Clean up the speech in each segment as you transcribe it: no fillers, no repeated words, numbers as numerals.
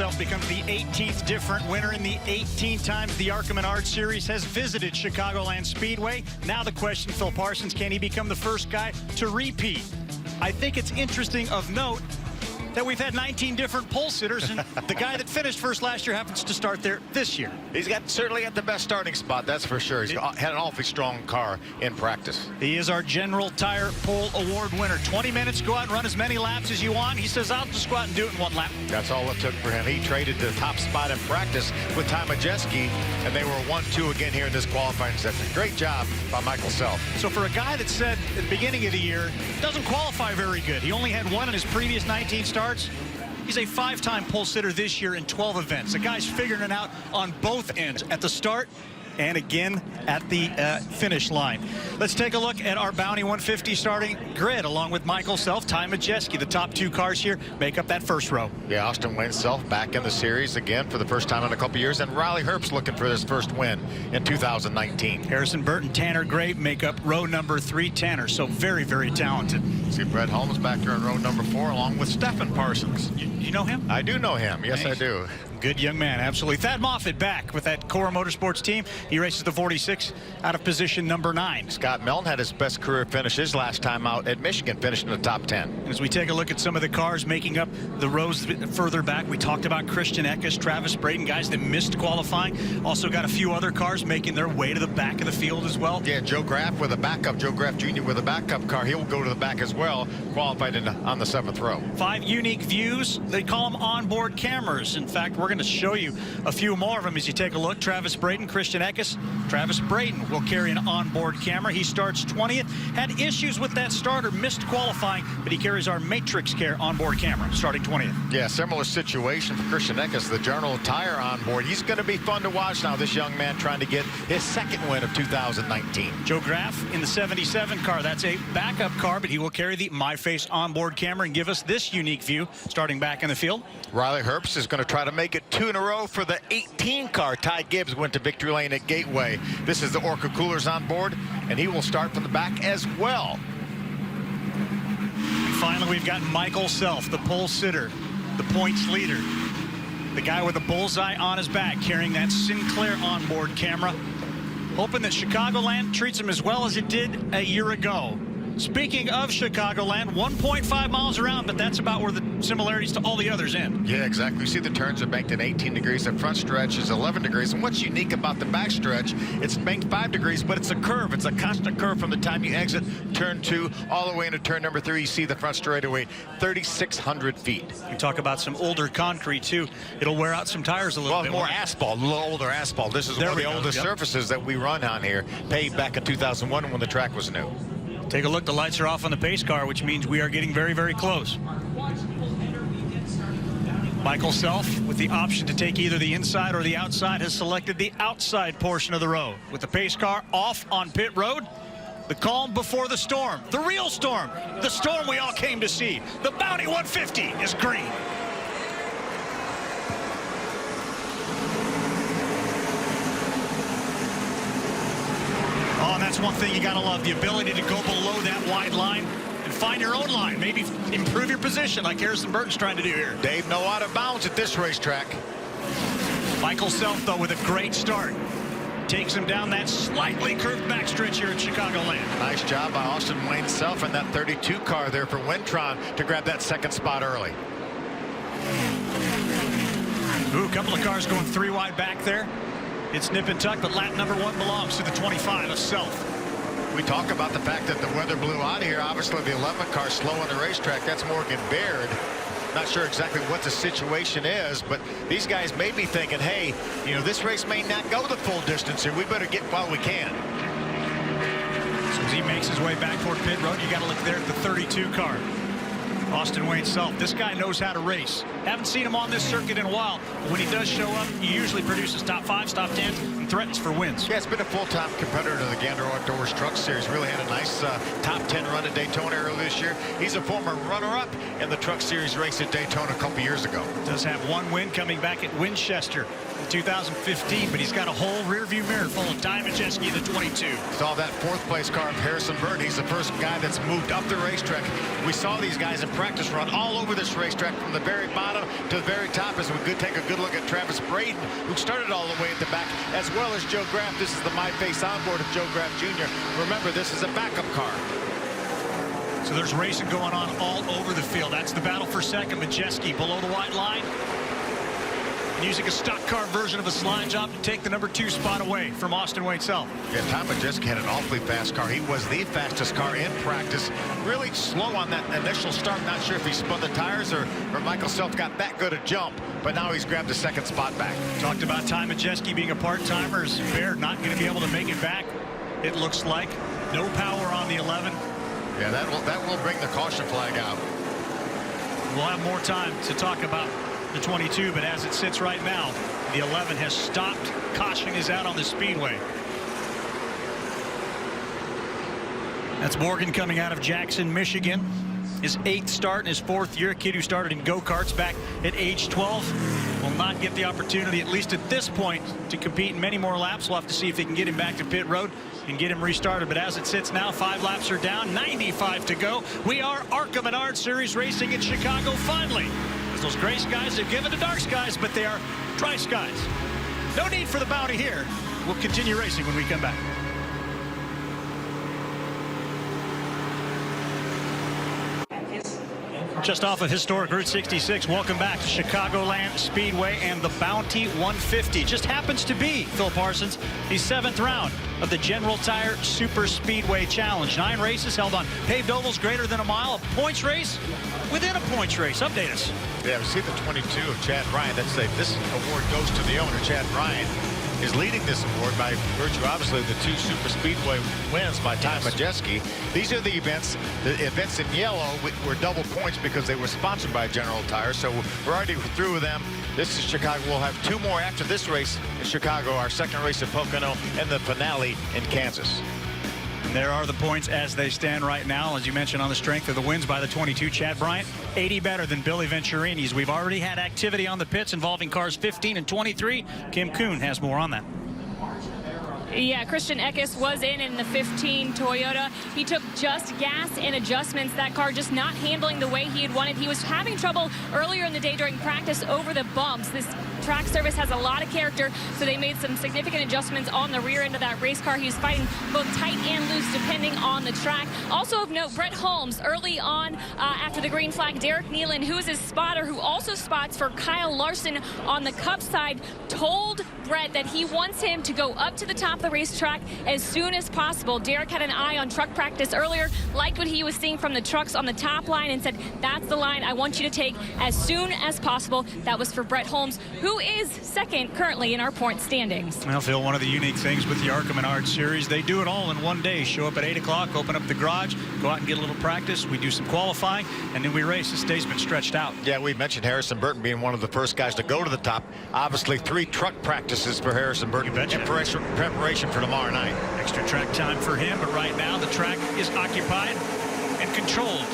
Self becomes the 18th different winner in the 18 times the ARCA Menards series has visited Chicagoland Speedway. Now the question, Phil Parsons, can he become the first guy to repeat? I think it's interesting of note that we've had 19 different pole sitters, and the guy that finished first last year happens to start there this year. He's certainly got the best starting spot, that's for sure. He's had an awfully strong car in practice. He is our General Tire Pole Award winner. 20 minutes, go out and run as many laps as you want. He says, I'll just go out and do it in one lap. That's all it took for him. He traded the top spot in practice with Majeski, and they were 1-2 again here in this qualifying session. Great job by Michael Self. So for a guy that said at the beginning of the year, doesn't qualify very good. He only had one in his previous 19 starts. He's a 5-time pole sitter this year in 12 events. The guy's figuring it out on both ends, at the start and again at the finish line. Let's take a look at our Bounty 150 starting grid, along with Michael Self, Majeski. The top two cars here make up that first row. Yeah, Austin Wayne Self back in the series again for the first time in a couple years, and Riley Herbst looking for his first win in 2019. Harrison Burton, Tanner Gray make up row number 3. Tanner, so very, very talented. See Brett Holmes back there in row number 4, along with Stephen Parsons. You know him? I do know him. Yes, I do. Good young man, absolutely. Thad Moffitt back with that Cora Motorsports team. He races the 46 out of position number 9. Scott Milne had his best career finishes last time out at Michigan, finished in the top 10. As we take a look at some of the cars making up the rows further back, we talked about Christian Eckes, Travis Braden, guys that missed qualifying. Also got a few other cars making their way to the back of the field as well. Yeah, Joe Graff with a backup, Joe Graff Jr. with a backup car. He'll go to the back as well, qualified on the 7th row. 5 unique views. They call them onboard cameras. In fact, we're going to show you a few more of them as you take a look. Travis Braden, Christian Eckes. Travis Braden will carry an onboard camera. He starts 20th. Had issues with that starter, missed qualifying, but he carries our Matrix Care onboard camera, starting 20th. Yeah, similar situation for Christian Eckes, the General Tire onboard. He's going to be fun to watch now, this young man trying to get his second win of 2019. Joe Graff in the 77 car. That's a backup car, but he will carry the MyFace onboard camera and give us this unique view, starting back in the field. Riley Herbst is going to try to make it 2 in a row for the 18 car. Ty Gibbs went to victory lane at Gateway. This is the Orca Coolers on board, and he will start from the back as well. And finally, we've got Michael Self, the pole sitter, the points leader, the guy with a bullseye on his back, carrying that Sinclair onboard camera, hoping that Chicagoland treats him as well as it did a year ago. Speaking of Chicagoland, 1.5 miles around, but that's about where the similarities to all the others end. Yeah, exactly. You see the turns are banked at 18 degrees. The front stretch is 11 degrees. And what's unique about the back stretch, it's banked 5 degrees, but it's a curve. It's a constant curve from the time you exit turn 2 all the way into turn number 3. You see the front straightaway, 3,600 feet. We talk about some older concrete, too. It'll wear out some tires a little bit. Well, more asphalt, a little older asphalt. This is one of the oldest surfaces that we run on here, paved back in 2001 when the track was new. Take a look. The lights are off on the pace car, which means we are getting very, very close. Michael Self, with the option to take either the inside or the outside, has selected the outside portion of the road. With the pace car off on pit road, the calm before the storm. The real storm. The storm we all came to see. The Bounty 150 is green. Oh, and that's one thing you got to love, the ability to go below that wide line and find your own line. Maybe improve your position like Harrison Burton's trying to do here. Dave, no out of bounds at this racetrack. Michael Self, though, with a great start. Takes him down that slightly curved backstretch here at Chicagoland. Nice job by Austin Wayne Self and that 32 car there for Wintron to grab that second spot early. Ooh, a couple of cars going 3 wide back there. It's nip and tuck, but lap number 1 belongs to the 25 of Self. We talk about the fact that the weather blew out here. Obviously, the 11 car slow on the racetrack. That's Morgan Baird. Not sure exactly what the situation is, but these guys may be thinking, hey, you know, this race may not go the full distance here. We better get while we can. So as he makes his way back toward pit road, you got to look there at the 32 car. Austin Wayne Self. This guy knows how to race. Haven't seen him on this circuit in a while, but when he does show up, he usually produces top 5s, top 10s, and threatens for wins. Yeah, it's been a full-time competitor to the Gander Outdoors Truck Series. Really had a nice top 10 run at Daytona earlier this year. He's a former runner-up in the Truck Series race at Daytona a couple years ago. Does have 1 win coming back at Winchester in 2015, but he's got a whole rearview mirror full of Majeski, the 22. Saw that 4th place car of Harrison Burton. He's the first guy that's moved up the racetrack. We saw these guys in practice run all over this racetrack from the very bottom on to the very top as we could take a good look at Travis Braden, who started all the way at the back, as well as Joe Graff. This is the My Face onboard of Joe Graff Jr. Remember, this is a backup car. So there's racing going on all over the field. That's the battle for second. Majeski below the white line, using a stock car version of a slide job to take the #2 spot away from Austin Waitsel. Yeah, Tom Majeski had an awfully fast car. He was the fastest car in practice. Really slow on that initial start. Not sure if he spun the tires or Michael Self got that good a jump, but now he's grabbed the second spot back. Talked about Ty Majeski being a part-timer. Is Baird not going to be able to make it back? It looks like no power on the 11. Yeah, that will bring the caution flag out. We'll have more time to talk about the 22, but as it sits right now, the 11 has stopped. Caution is out on the speedway. That's Morgan coming out of Jackson, Michigan. His 8th start in his 4th year. A kid who started in go-karts back at age 12. Will not get the opportunity, at least at this point, to compete in many more laps. We'll have to see if they can get him back to pit road and get him restarted. But as it sits now, 5 laps are down, 95 to go. We are ARCA Menards Series racing in Chicago finally. Those gray skies have given to dark skies, but they are dry skies. No need for the bounty here. We'll continue racing when we come back. Just off of historic Route 66, welcome back to Chicagoland Speedway and the Bounty 150. Just happens to be, Phil Parsons, the 7th round of the General Tire Super Speedway Challenge. 9 races held on paved ovals greater than a mile. A points race within a points race. Update us. Yeah, we see the 22 of Chad Ryan. That's this award goes to the owner. Chad Ryan is leading this award by virtue, obviously, of the 2 Super Speedway wins by Ty Majeski. These are the events. The events in yellow were double points because they were sponsored by General Tire. So we're already through with them. This is Chicago. We'll have 2 more after this race in Chicago, our 2nd race at Pocono, and the finale in Kansas. And there are the points as they stand right now. As you mentioned, on the strength of the wins by the 22, Chad Bryant, 80 better than Billy Venturini's. We've already had activity on the pits involving cars 15 and 23. Kim Kuhn has more on that. Yeah, Christian Eckes was in the 15 Toyota. He took just gas and adjustments. That car just not handling the way he had wanted. He was having trouble earlier in the day during practice over the bumps. This track service has a lot of character, so they made some significant adjustments on the rear end of that race car. He was fighting both tight and loose depending on the track. Also of note, Brett Holmes early on after the green flag. Derek Nealon, who is his spotter, who also spots for Kyle Larson on the Cup side, told Brett that he wants him to go up to the top of the racetrack as soon as possible. Derek had an eye on truck practice earlier, liked what he was seeing from the trucks on the top line, and said, that's the line I want you to take as soon as possible. That was for Brett Holmes, who is 2nd currently in our point standings. Well, Phil, one of the unique things with the ARCA Menards series, they do it all in one day. Show up at 8 o'clock, open up the garage, go out and get a little practice. We do some qualifying, and then we race. This day's been stretched out. Yeah, we mentioned Harrison Burton being one of the first guys to go to the top. Obviously, 3 truck practices for Harrison Burton in preparation for tomorrow night. Extra track time for him, but right now the track is occupied and controlled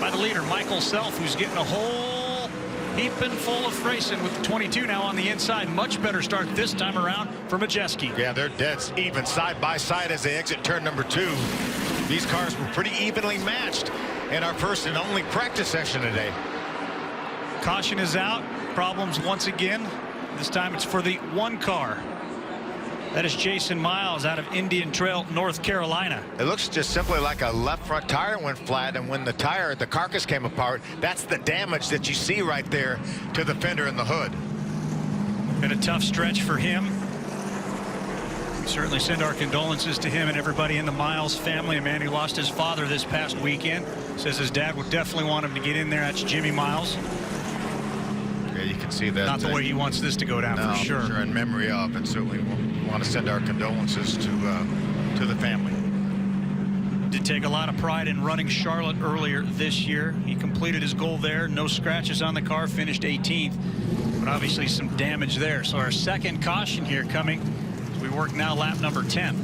by the leader, Michael Self, who's getting a whole heaping full of racing with the 22 now on the inside. Much better start this time around for Majeski. Yeah, they're dead even side by side as they exit turn number 2. These cars were pretty evenly matched in our first and only practice session today. Caution is out. Problems once again. This time it's for the 1 car. That is Jason Miles out of Indian Trail, North Carolina. It looks just simply like a left front tire went flat, and when the carcass came apart, that's the damage that you see right there to the fender and the hood. Been a tough stretch for him. We certainly send our condolences to him and everybody in the Miles family. A man who lost his father this past weekend. Says his dad would definitely want him to get in there. That's Jimmy Miles. Yeah, you can see that. Not the way he wants this to go down, no, for sure. In memory of, and certainly we want to send our condolences to the family. Did take a lot of pride in running Charlotte earlier this year. He completed his goal there. No scratches on the car, finished 18th. But obviously some damage there. So our 2nd caution here coming as we work now lap number 10.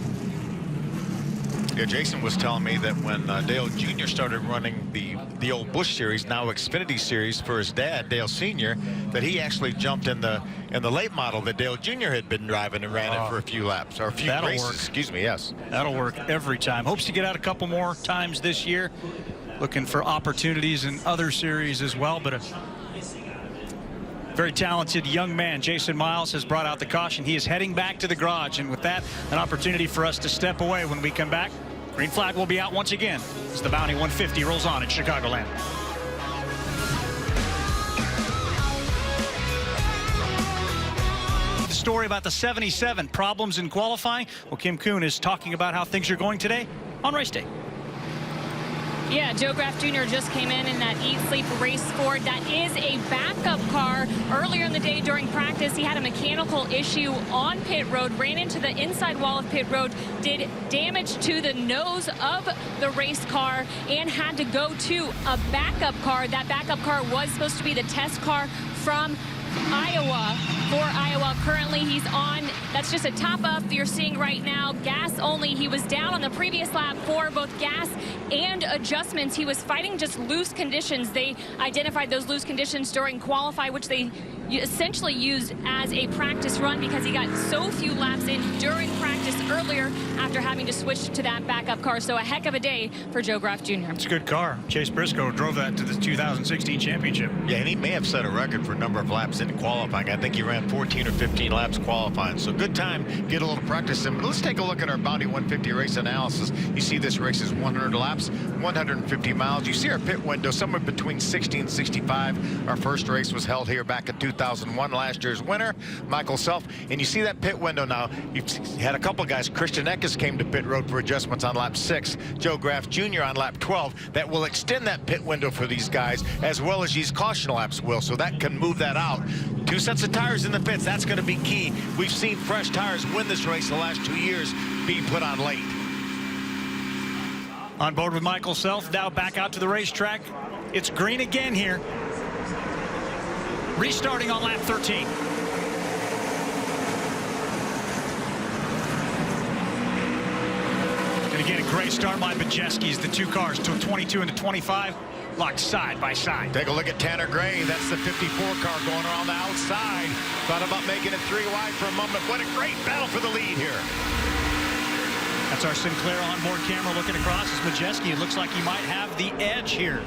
Yeah, Jason was telling me that when Dale Jr. started running the old Busch series, now Xfinity series for his dad, Dale Sr., that he actually jumped in the late model that Dale Jr. had been driving and ran it for a few laps, or a few races. Work. Excuse me, yes. That'll work every time. Hopes to get out a couple more times this year. Looking for opportunities in other series as well, but Very talented young man, Jason Miles, has brought out the caution. He is heading back to the garage, and with that, an opportunity for us to step away. When we come back, green flag will be out once again as the Bounty 150 rolls on at Chicagoland. The story about the 77 problems in qualifying. Well, Kim Kuhn is talking about how things are going today on race day. Yeah, Joe Graf Jr. just came in that Eat Sleep Race Ford. That is a backup car. Earlier in the day during practice, he had a mechanical issue on pit road, ran into the inside wall of pit road, did damage to the nose of the race car, and had to go to a backup car. That backup car was supposed to be the test car from Iowa. For Iowa, currently he's on, that's just a top up you're seeing right now, gas only. He was down on the previous lap for both gas and adjustments. He was fighting just loose conditions. They identified those loose conditions during qualify, which they essentially used as a practice run because he got so few laps in during practice earlier after having to switch to that backup car. So a heck of a day for Joe Graf Jr. It's a good car. Chase Briscoe drove that to the 2016 championship. Yeah, and he may have set a record for a number of laps in qualifying. I think he ran 14 or 15 laps qualifying. So good time, get a little practice in. But let's take a look at our Bounty 150 race analysis. You see this race is 100 laps, 150 miles. You see our pit window somewhere between 60 and 65. Our first race was held here back in 2001, last year's winner, Michael Self. And you see that pit window now. You've had a couple guys. Christian Eckes came to pit road for adjustments on lap 6. Joe Graf Jr. on lap 12. That will extend that pit window for these guys, as well as these caution laps will. So that can move that out. 2 sets of tires in the pits. That's going to be key. We've seen fresh tires win this race the last 2 years, being put on late. On board with Michael Self, now back out to the racetrack. It's green again here. Restarting on lap 13. And again, a great start by Majeski's. The two cars, to 22 and to 25, locked side by side. Take a look at Tanner Gray. That's the 54 car going around the outside. Thought about making it 3 wide for a moment. What a great battle for the lead here. That's our Sinclair onboard camera looking across as Majeski. It looks like he might have the edge here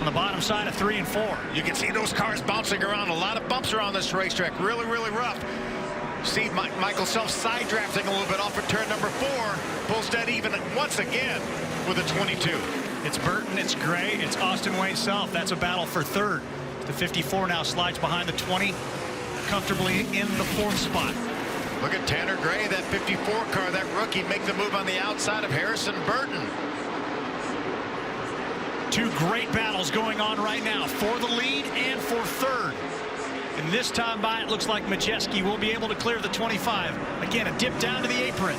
on the bottom side of 3 and 4. You can see those cars bouncing around. A lot of bumps around this racetrack. Really, really rough. See Michael Self side drafting a little bit off of turn number 4. Pulls dead even once again with a 22. It's Burton, it's Gray, it's Austin Wayne Self. That's a battle for third. The 54 now slides behind the 20, comfortably in the 4th spot. Look at Tanner Gray, that 54 car, that rookie, make the move on the outside of Harrison Burton. 2 great battles going on right now for the lead and for third. And this time by, it looks like Majeski will be able to clear the 25. Again, a dip down to the apron.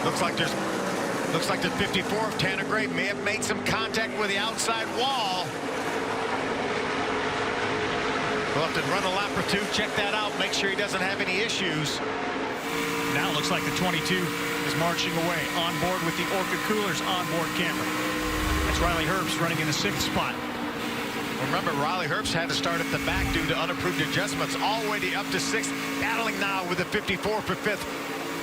Looks like the 54 of Tanner Gray may have made some contact with the outside wall. We'll have to run a lap or 2, check that out, make sure he doesn't have any issues. Now it looks like the 22 is marching away on board with the Orca Coolers onboard camera. That's Riley Herbst running in the 6th spot. Remember, Riley Herbst had to start at the back due to unapproved adjustments all the way up to 6th, battling now with the 54 for 5th.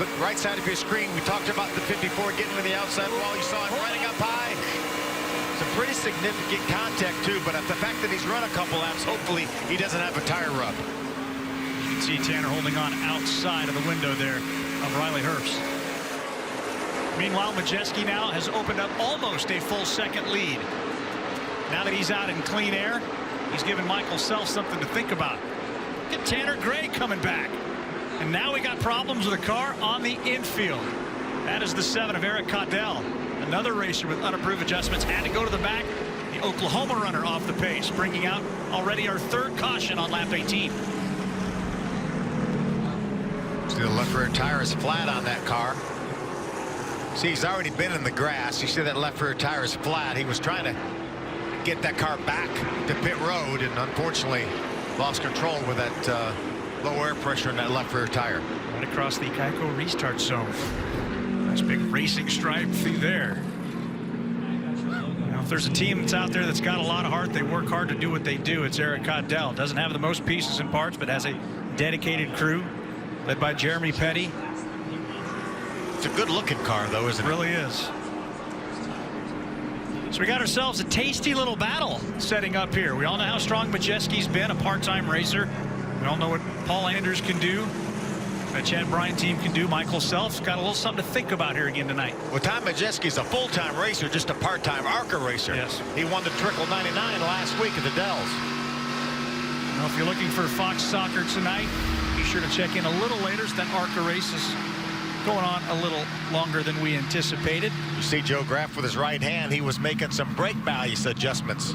Look, right side of your screen, we talked about the 54 getting to the outside wall. You saw him running up high. Some pretty significant contact, too, but at the fact that he's run a couple laps, hopefully he doesn't have a tire rub. You can see Tanner holding on outside of the window there of Riley Herbst. Meanwhile, Majeski now has opened up almost a full second lead. Now that he's out in clean air, he's given Michael Self something to think about. Get Tanner Gray coming back. And now we got problems with a car on the infield. That is the 7 of Eric Caudell. Another racer with unapproved adjustments had to go to the back. The Oklahoma runner off the pace, bringing out already our 3rd caution on lap 18. See, the left rear tire is flat on that car. See, he's already been in the grass. You see that left rear tire is flat. He was trying to get that car back to pit road and unfortunately lost control with that low air pressure in that left rear tire. Right across the Geico restart zone. Nice big racing stripe through there. Now, if there's a team that's out there that's got a lot of heart, they work hard to do what they do, it's Eric Caudell. Doesn't have the most pieces and parts, but has a dedicated crew led by Jeremy Petty. It's a good looking car though, isn't it? It really is. So we got ourselves a tasty little battle setting up here. We all know how strong Majeski's been, a part-time racer. We all know what Paul Anders can do. The Chad Bryan team can do. Michael Self's got a little something to think about here again tonight. Well, Ty Majeski's a full-time racer, just a part-time ARCA racer. Yes. He won the Trickle 99 last week at the Dells. Well, if you're looking for Fox Soccer tonight, be sure to check in a little later. That ARCA race is going on a little longer than we anticipated. You see Joe Graff with his right hand. He was making some brake balance adjustments.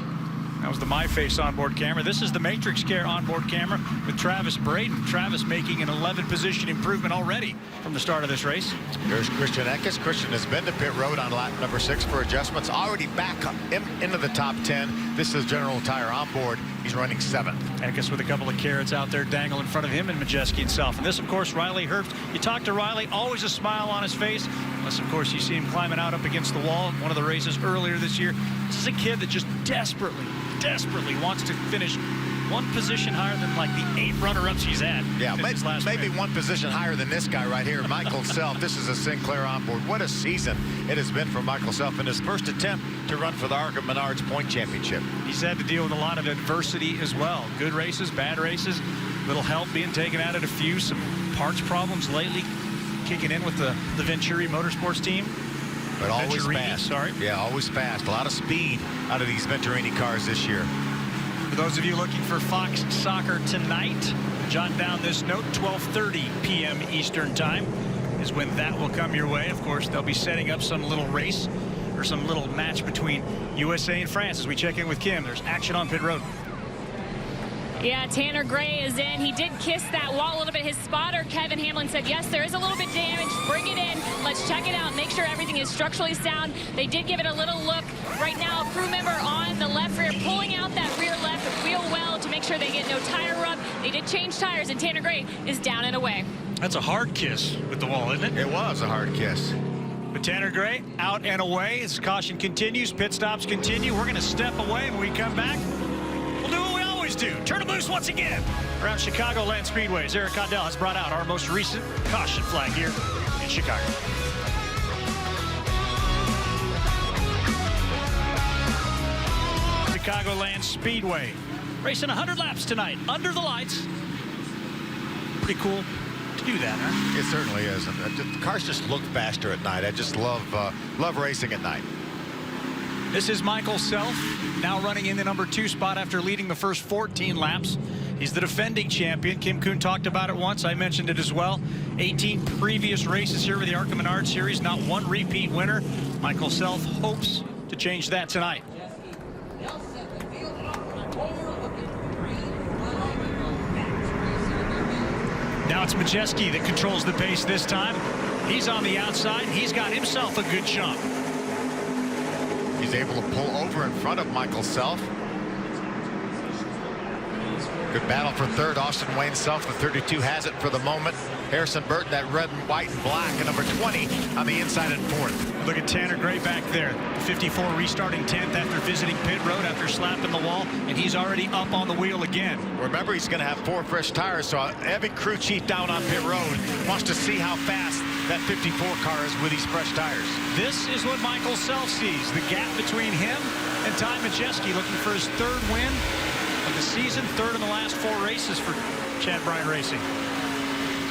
That was the MyFace onboard camera. This is the Matrix Care onboard camera with Travis Braden. Travis making an 11 position improvement already from the start of this race. There's Christian Eckes. Christian has been to pit road on lap number 6 for adjustments. Already back up into the top 10. This is General Tire onboard. He's running 7th. Eckes with a couple of carrots out there dangle in front of him and Majeski himself. And this, of course, Riley Herbst. You talk to Riley, always a smile on his face. Unless, of course, you see him climbing out up against the wall. One of the races earlier this year. This is a kid that just desperately wants to finish one position higher than like the 8 runner-ups he's had. Yeah, maybe one position higher than this guy right here, Michael Self. This is a Sinclair onboard. What a season it has been for Michael Self in his first attempt to run for the ARCA Menards Point Championship. He's had to deal with a lot of adversity as well. Good races, bad races, little help being taken out at a few, some parts problems lately kicking in with the Venturi Motorsports team. But always Venturini, fast. sorry. Yeah, always fast. A lot of speed out of these Venturini cars this year. For those of you looking for Fox Soccer tonight, jot down this note, 12:30 p.m. Eastern Time is when that will come your way. Of course, they'll be setting up some little race or some little match between USA and France as we check in with Kim. There's action on pit road. Yeah, Tanner Gray is in. He did kiss that wall a little bit. His spotter, Kevin Hamlin, said, yes, there is a little bit damaged. Bring it in. Let's check it out. Make sure everything is structurally sound. They did give it a little look. Right now, a crew member on the left rear pulling out that rear left wheel well to make sure they get no tire rub. They did change tires, and Tanner Gray is down and away. That's a hard kiss with the wall, isn't it? It was a hard kiss. But Tanner Gray out and away as caution continues. Pit stops continue. We're going to step away when we come back. We'll do what we always do. Turn them loose once again. Around Chicagoland Speedway, Eric Caudill has brought out our most recent caution flag here in Chicago. Chicagoland Speedway. Racing 100 laps tonight under the lights. Pretty cool to do that, huh? It certainly is. And the cars just look faster at night. I just love racing at night. This is Michael Self, now running in the number 2 spot after leading the first 14 laps. He's the defending champion. Kim Kuhn talked about it once. I mentioned it as well. 18 previous races here with the ARCA Menards Series, not one repeat winner. Michael Self hopes to change that tonight. Now it's Majeski that controls the pace this time. He's on the outside. He's got himself a good chunk. He's able to pull over in front of Michael Self. Good battle for third. Austin Wayne Self, the 32, has it for the moment. Harrison Burton, that red and white and black, and number 20 on the inside in 4th. Look at Tanner Gray back there. 54 restarting 10th after visiting pit road after slapping the wall, and he's already up on the wheel again. Remember, he's going to have 4 fresh tires, so every crew chief down on pit road wants to see how fast that 54 car is with these fresh tires. This is what Michael Self sees, the gap between him and Ty Majeski, looking for his 3rd win of the season, 3rd in the last 4 races for Chad Bryan Racing.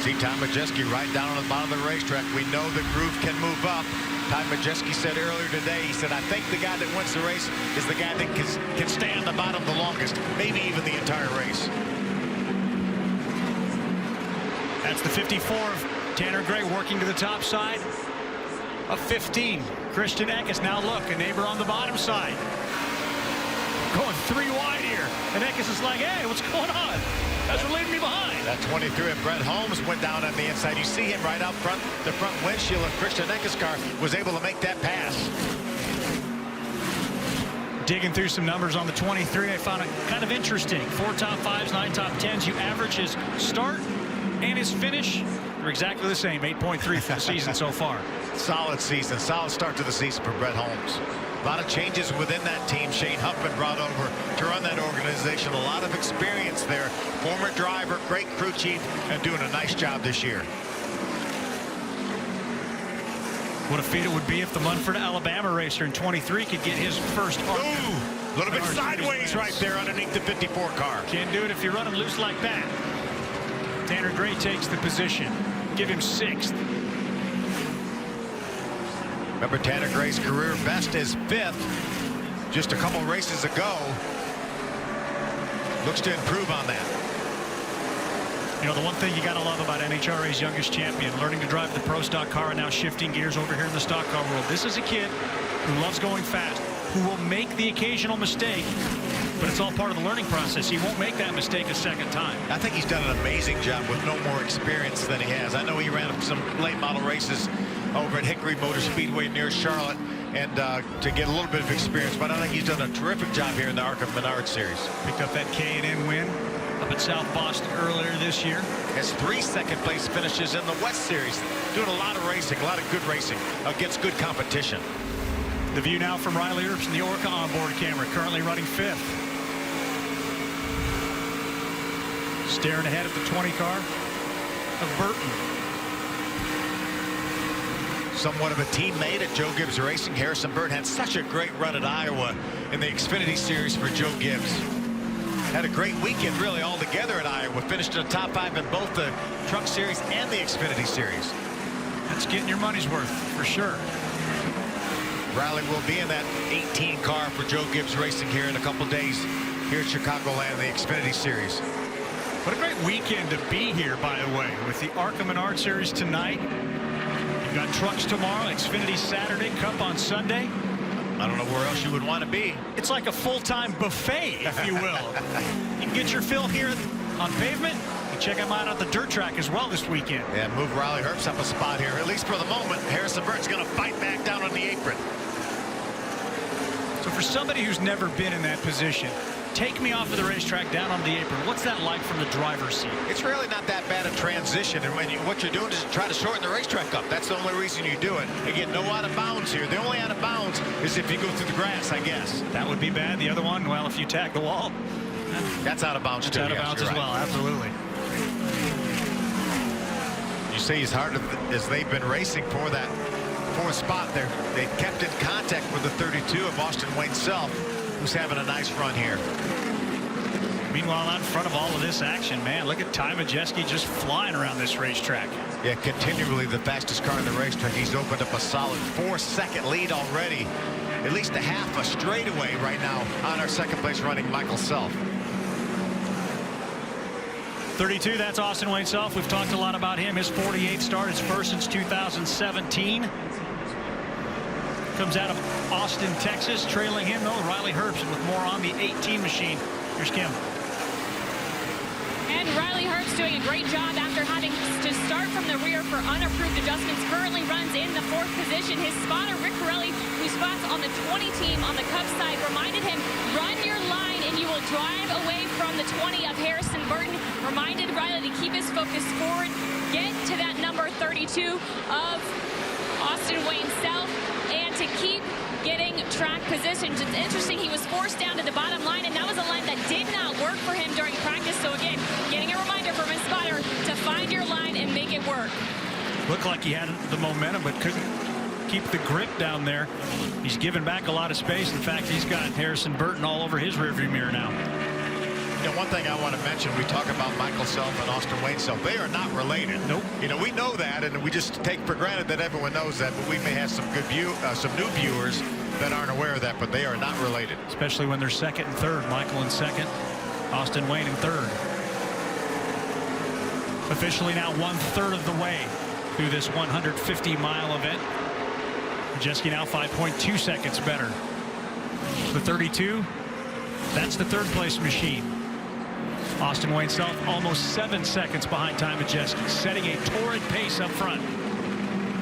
See Ty Majeski right down on the bottom of the racetrack. We know the groove can move up. Ty Majeski said earlier today, he said, I think the guy that wins the race is the guy that can stay on the bottom the longest, maybe even the entire race. That's the 54 of Tanner Gray working to the top side of 15. Christian Eckes, now look, a neighbor on the bottom side. Going 3 wide here. And Eckes is like, hey, what's going on? Guys are leaving me behind. That 23 of Brett Holmes went down on the inside. You see him right out front. The front windshield of Christian Eckes' car was able to make that pass. Digging through some numbers on the 23, I found it kind of interesting. 4 top 5s, 9 top 10s. You average his start and his finish. They're exactly the same, 8.3 for the season so far. Solid season, solid start to the season for Brett Holmes. A lot of changes within that team. Shane Huffman brought over to run that organization. A lot of experience there. Former driver, great crew chief, and doing a nice job this year. What a feat it would be if the Munford, Alabama racer in 23 could get his first ARCA. Ooh, a little bit sideways right there underneath the 54 car. Can't do it if you're running loose like that. Tanner Gray takes the position. Give him 6th. Remember, Tanner Gray's career best is 5th just a couple races ago. Looks to improve on that. You know, the one thing you got to love about NHRA's youngest champion, learning to drive the pro stock car and now shifting gears over here in the stock car world. This is a kid who loves going fast, who will make the occasional mistake, but it's all part of the learning process. He won't make that mistake a second time. I think he's done an amazing job with no more experience than he has. I know he ran some late model races over at Hickory Motor Speedway near Charlotte and to get a little bit of experience, but I think he's done a terrific job here in the ARCA Menards series. Picked up that K&N win up at South Boston earlier this year. Has 3 second-place finishes in the West Series. Doing a lot of racing, a lot of good racing against good competition. The view now from Riley Earps in the ARCA onboard camera, currently running 5th. Staring ahead at the 20 car of Burton. Somewhat of a teammate at Joe Gibbs Racing. Harrison Burton had such a great run at Iowa in the Xfinity Series for Joe Gibbs. Had a great weekend really all together at Iowa. Finished in the top 5 in both the Truck Series and the Xfinity Series. That's getting your money's worth for sure. Riley will be in that 18 car for Joe Gibbs Racing here in a couple days here at Chicagoland, the Xfinity Series. What a great weekend to be here, by the way, with the ARCA Menards Series tonight. You've got trucks tomorrow, Xfinity Saturday, Cup on Sunday. I don't know where else you would want to be. It's like a full-time buffet, if you will. You can get your fill here on pavement. You check them out at the dirt track as well this weekend. And move Riley Earps up a spot here, at least for the moment. Harrison Burton's going to fight back down on the apron. So for somebody who's never been in that position, take me off of the racetrack down on the apron. What's that like from the driver's seat? It's really not that bad a transition, and what you're doing is try to shorten the racetrack up. That's the only reason you do it. Again, no out of bounds here. The only out of bounds is if you go through the grass, I guess. That would be bad. The other one, well, if you tag the wall. That's out of bounds too. Out of bounds as well, absolutely. You see, as hard as they've been racing for that 4th spot, they've kept in contact with the 32 of Austin Wayne Self, who's having a nice run here. Meanwhile, out in front of all of this action, man, look at Majeski just flying around this racetrack. Yeah, continually the fastest car in the racetrack. He's opened up a solid 4-second lead already. At least a half a straightaway right now on our 2nd place running Michael Self. 32, that's Austin Wayne Self. We've talked a lot about him. His 48th start, his first since 2017. Comes out of Austin, Texas. Trailing him, though, Riley Herbst with more on the 18 machine. Here's Kim. And Riley Herbst doing a great job after having to start from the rear for unapproved adjustments. Currently runs in the 4th position. His spotter, Rick Corelli, who spots on the 20 team on the Cup side, reminded him, run your line and you will drive away from the 20 of Harrison Burton. Reminded Riley to keep his focus forward, get to that number 32 of Austin Wayne Self, and to keep getting track positions. It's interesting, he was forced down to the bottom line, and that was a line that did not work for him during practice. So again, getting a reminder from his spotter to find your line and make it work. Looked like he had the momentum, but couldn't keep the grip down there. He's given back a lot of space. In fact, he's got Harrison Burton all over his rearview mirror now. You know, one thing I want to mention, we talk about Michael Self and Austin Wayne Self. They are not related. Nope. You know, we know that, and we just take for granted that everyone knows that, but we may have some some new viewers that aren't aware of that, but they are not related. Especially when they're 2nd and 3rd. Michael in 2nd, Austin Wayne in 3rd. Officially now 1/3 of the way through this 150-mile event. Majeski now 5.2 seconds better. The 32, that's the 3rd place machine. Austin Wayne Self almost 7 seconds behind Majeski, setting a torrid pace up front.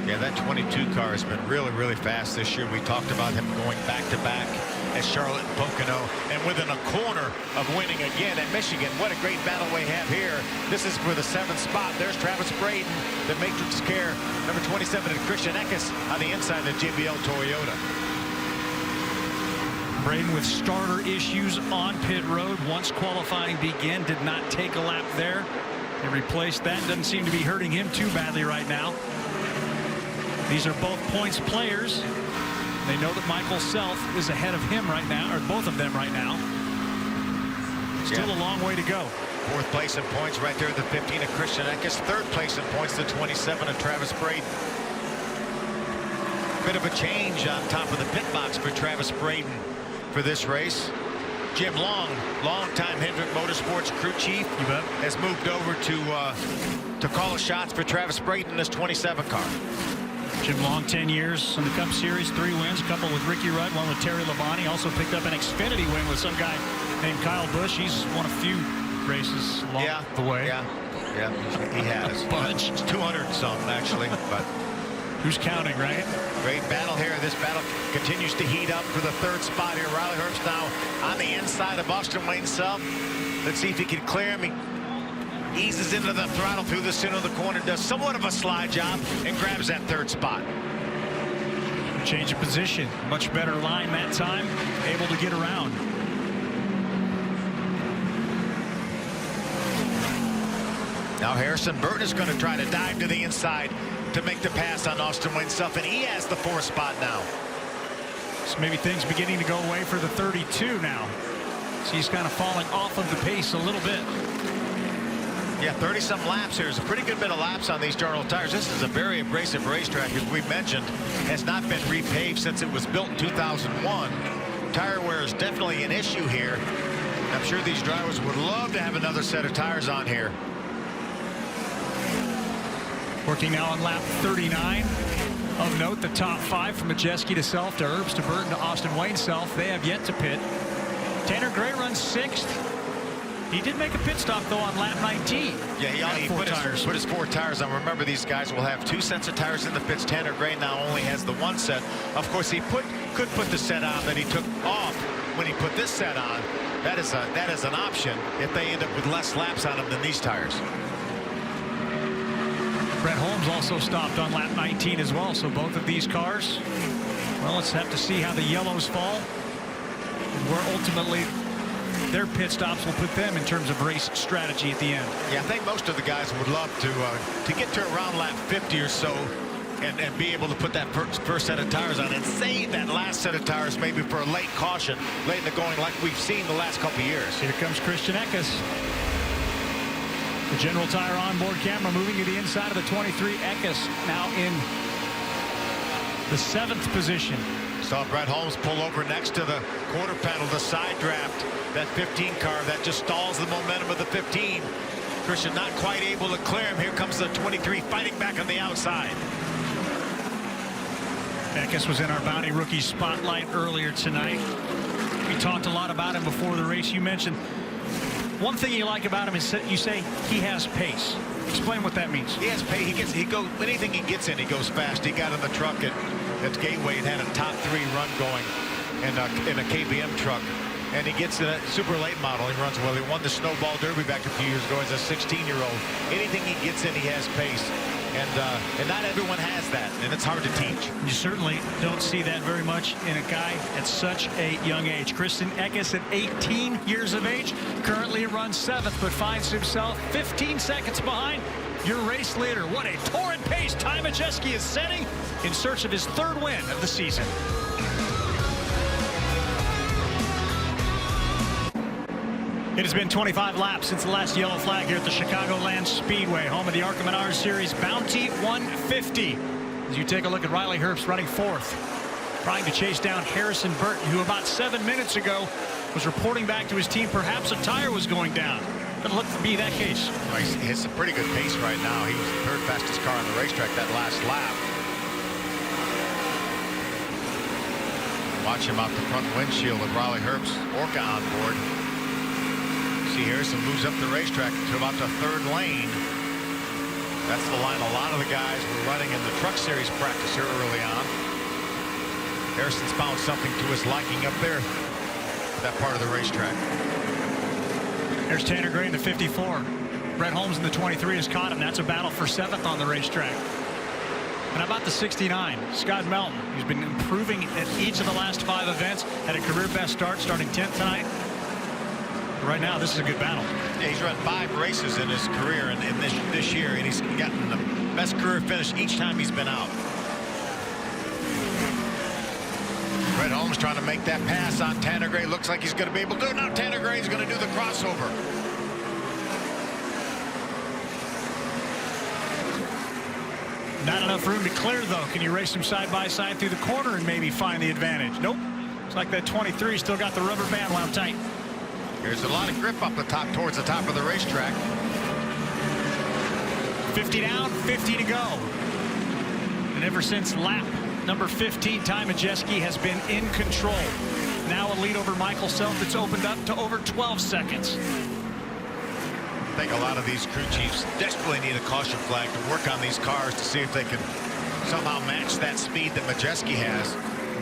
Yeah, that 22 car has been really, really fast this year. We talked about him going back-to-back at Charlotte and Pocono, and within a corner of winning again at Michigan. What a great battle we have here. This is for the 7th spot. There's Travis Braden, the Matrix Care, number 27, and Christian Eckes on the inside of the JBL Toyota. Braden with starter issues on pit road. Once qualifying began, did not take a lap there. They replaced that. Doesn't seem to be hurting him too badly right now. These are both points players. They know that Michael Self is ahead of him right now, or both of them right now. Still a long way to go. Fourth place in points right there, the 15 of Christian Eckes. Third place in points, the 27 of Travis Braden. Bit of a change on top of the pit box for Travis Braden for this race. Jim Long, longtime Hendrick Motorsports crew chief, has moved over to call the shots for Travis Braden in this 27 car. Jim Long, 10 years in the Cup Series, 3 wins, a couple with Ricky Rudd, one with Terry Labonte. Also picked up an Xfinity win with some guy named Kyle Busch. He's won a few races along the way. Yeah, he has. Bunch. It's 200 some actually, but who's counting, right? Great battle here. This battle continues to heat up for the third spot here. Riley Herbst now on the inside of Austin Wayne Self. Let's see if he can clear him. He eases into the throttle through the center of the corner, does somewhat of a slide job, and grabs that third spot. Change of position. Much better line that time. Able to get around. Now Harrison Burton is going to try to dive to the inside to make the pass on Austin Wayne Self, and he has the 4th spot now. So maybe things beginning to go away for the 32 now. So he's kind of falling off of the pace a little bit. Yeah, 30-some laps here is a pretty good bit of laps on these Journal tires. This is a very abrasive racetrack, as we've mentioned, has not been repaved since it was built in 2001. Tire wear is definitely an issue here. I'm sure these drivers would love to have another set of tires on here. Working now on lap 39. Of note, the top 5 from Majeski to Self to Herbst to Burton to Austin Wayne Self. They have yet to pit. Tanner Gray runs 6th. He did make a pit stop though on lap 19. Yeah, he put his 4 tires on. Remember, these guys will have 2 sets of tires in the pits. Tanner Gray now only has the 1 set. Of course, he could put the set on that he took off when he put this set on. That is an option if they end up with less laps on them than these tires. Brett Holmes also stopped on lap 19 as well. So both of these cars, well, let's have to see how the yellows fall and where ultimately their pit stops will put them in terms of race strategy at the end. Yeah, I think most of the guys would love to get to around lap 50 or so and be able to put that first set of tires on and save that last set of tires maybe for a late caution late in the going, like we've seen the last couple of years. Here comes Christian Eckes. The General Tire onboard camera moving to the inside of the 23. Eckes now in the 7th position. Saw Brett Holmes pull over next to the quarter panel, the side draft. That 15 car that just stalls the momentum of the 15. Christian not quite able to clear him. Here comes the 23 fighting back on the outside. Eckes was in our Bounty Rookie Spotlight earlier tonight. We talked a lot about him before the race. You mentioned one thing you like about him is that you say he has pace. Explain what that means. He has pace. He goes anything he gets in, he goes fast. He got in the truck at Gateway and had a top 3 run going in a KBM truck. And he gets in a super late model. He runs well. He won the Snowball Derby back a few years ago as a 16-year-old. Anything he gets in, he has pace. And not everyone has that, and it's hard to teach. You certainly don't see that very much in a guy at such a young age. Christian Eckes at 18 years of age currently runs 7th, but finds himself 15 seconds behind your race leader. What a torrid pace Ty Majeski is setting in search of his 3rd win of the season. It has been 25 laps since the last yellow flag here at the Chicagoland Speedway, home of the ARCA Menards Series Bounty 150. As you take a look at Riley Herbst running 4th, trying to chase down Harrison Burton, who about 7 minutes ago was reporting back to his team perhaps a tire was going down. Doesn't look to be that case. Well, he has a pretty good pace right now. He was the 3rd fastest car on the racetrack that last lap. Watch him out the front windshield with Riley Herbst, ARCA on board. See Harrison moves up the racetrack to about the 3rd lane. That's the line a lot of the guys were running in the Truck Series practice here early on. Harrison's found something to his liking up there, that part of the racetrack. There's Tanner Gray in the 54. Brett Holmes in the 23 has caught him. That's a battle for 7th on the racetrack. And how about the 69? Scott Melton, who's been improving at each of the last 5 events, had a career best start starting 10th tonight. Right now, this is a good battle. Yeah, he's run 5 races in his career in this year, and he's gotten the best career finish each time he's been out. Brett Holmes trying to make that pass on Tanner Gray. Looks like he's going to be able to do it. Now Tanner Gray's going to do the crossover. Not enough room to clear, though. Can you race them side by side through the corner and maybe find the advantage? Nope. It's like that 23 still got the rubber band wound tight. There's a lot of grip up the top towards the top of the racetrack. 50 down, 50 to go. And ever since lap number 15, Ty Majeski has been in control. Now a lead over Michael Self that's opened up to over 12 seconds. I think a lot of these crew chiefs desperately need a caution flag to work on these cars to see if they can somehow match that speed that Majeski has.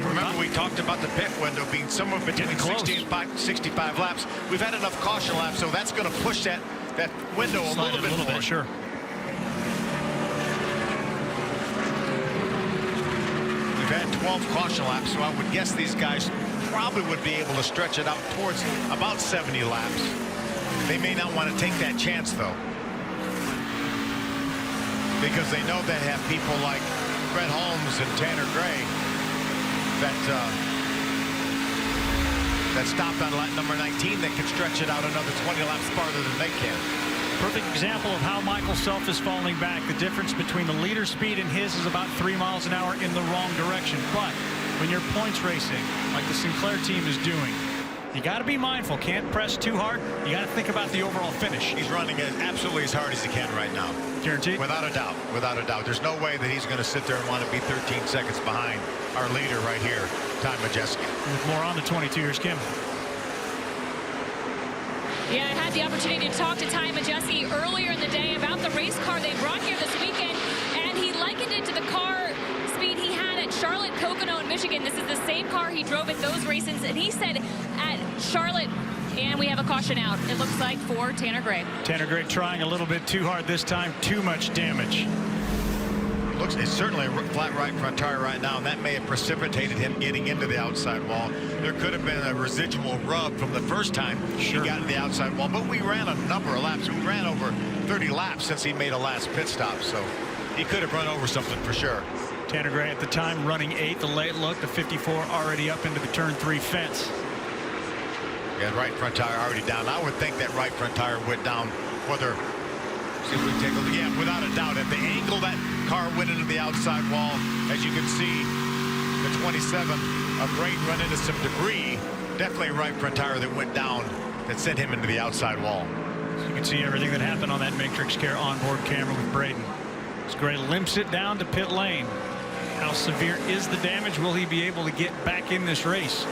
Remember, we talked about the pit window being somewhere between 60 and 65 laps. We've had enough caution laps, so that's going to push that window a little bit more. Sure. We've had 12 caution laps, so I would guess these guys probably would be able to stretch it out towards about 70 laps. They may not want to take that chance, though, because they know they have people like Fred Holmes and Tanner Gray that stopped on lap number 19 that can stretch it out another 20 laps farther than they can. Perfect example of how Michael Self is falling back. The difference between the leader speed and his is about 3 miles an hour in the wrong direction. But when you're points racing, like the Sinclair team is doing, you got to be mindful. Can't press too hard. You got to think about the overall finish. He's running absolutely as hard as he can right now. Guaranteed? Without a doubt. Without a doubt. There's no way that he's going to sit there and want to be 13 seconds behind our leader right here, Ty Majeski. With more on the 22, here's Kim. Yeah, I had the opportunity to talk to Ty Majeski earlier in the day about the race car they brought here this weekend, and he likened it to the car speed he had at Charlotte, Pocono, and Michigan. This is the same car he drove at those races, and he said at Charlotte, and we have a caution out, it looks like, for Tanner Gray. Tanner Gray trying a little bit too hard this time, too much damage. It's certainly a flat right front tire right now, and that may have precipitated him getting into the outside wall. There could have been a residual rub from the first time he got into the outside wall, but we ran a number of laps. We ran over 30 laps since he made a last pit stop, so he could have run over something for sure. Tanner Gray at the time running 8th. The late look, the 54 already up into the turn 3 fence. Yeah, right front tire already down. I would think that right front tire went down, whether, see if we take a look. Yeah, without a doubt, at the angle that car went into the outside wall, as you can see, the 27 of rain run into some debris. Definitely a right front tire that went down that sent him into the outside wall. So you can see everything that happened on that Matrix Care onboard camera with Braden. As Gray limps it down to pit lane. How severe is the damage? Will he be able to get back in this race?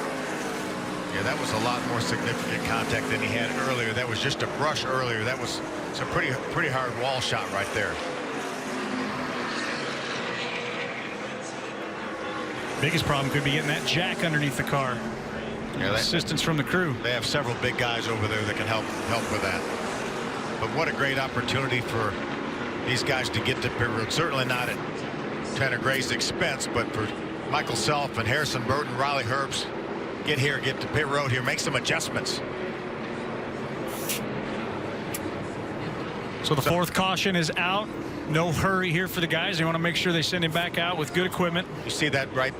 Yeah, that was a lot more significant contact than he had earlier. That was just a brush earlier. That was some pretty hard wall shot right there. Biggest problem could be getting that jack underneath the car. Yeah, assistance from the crew. They have several big guys over there that can help with that. But what a great opportunity for these guys to get to pit road. Certainly not at Tanner Gray's expense, but for Michael Self and Harrison Burton, Riley Herbst, get to pit road here, make some adjustments. So the fourth caution is out. No hurry here for the guys. They want to make sure they send him back out with good equipment. You see that right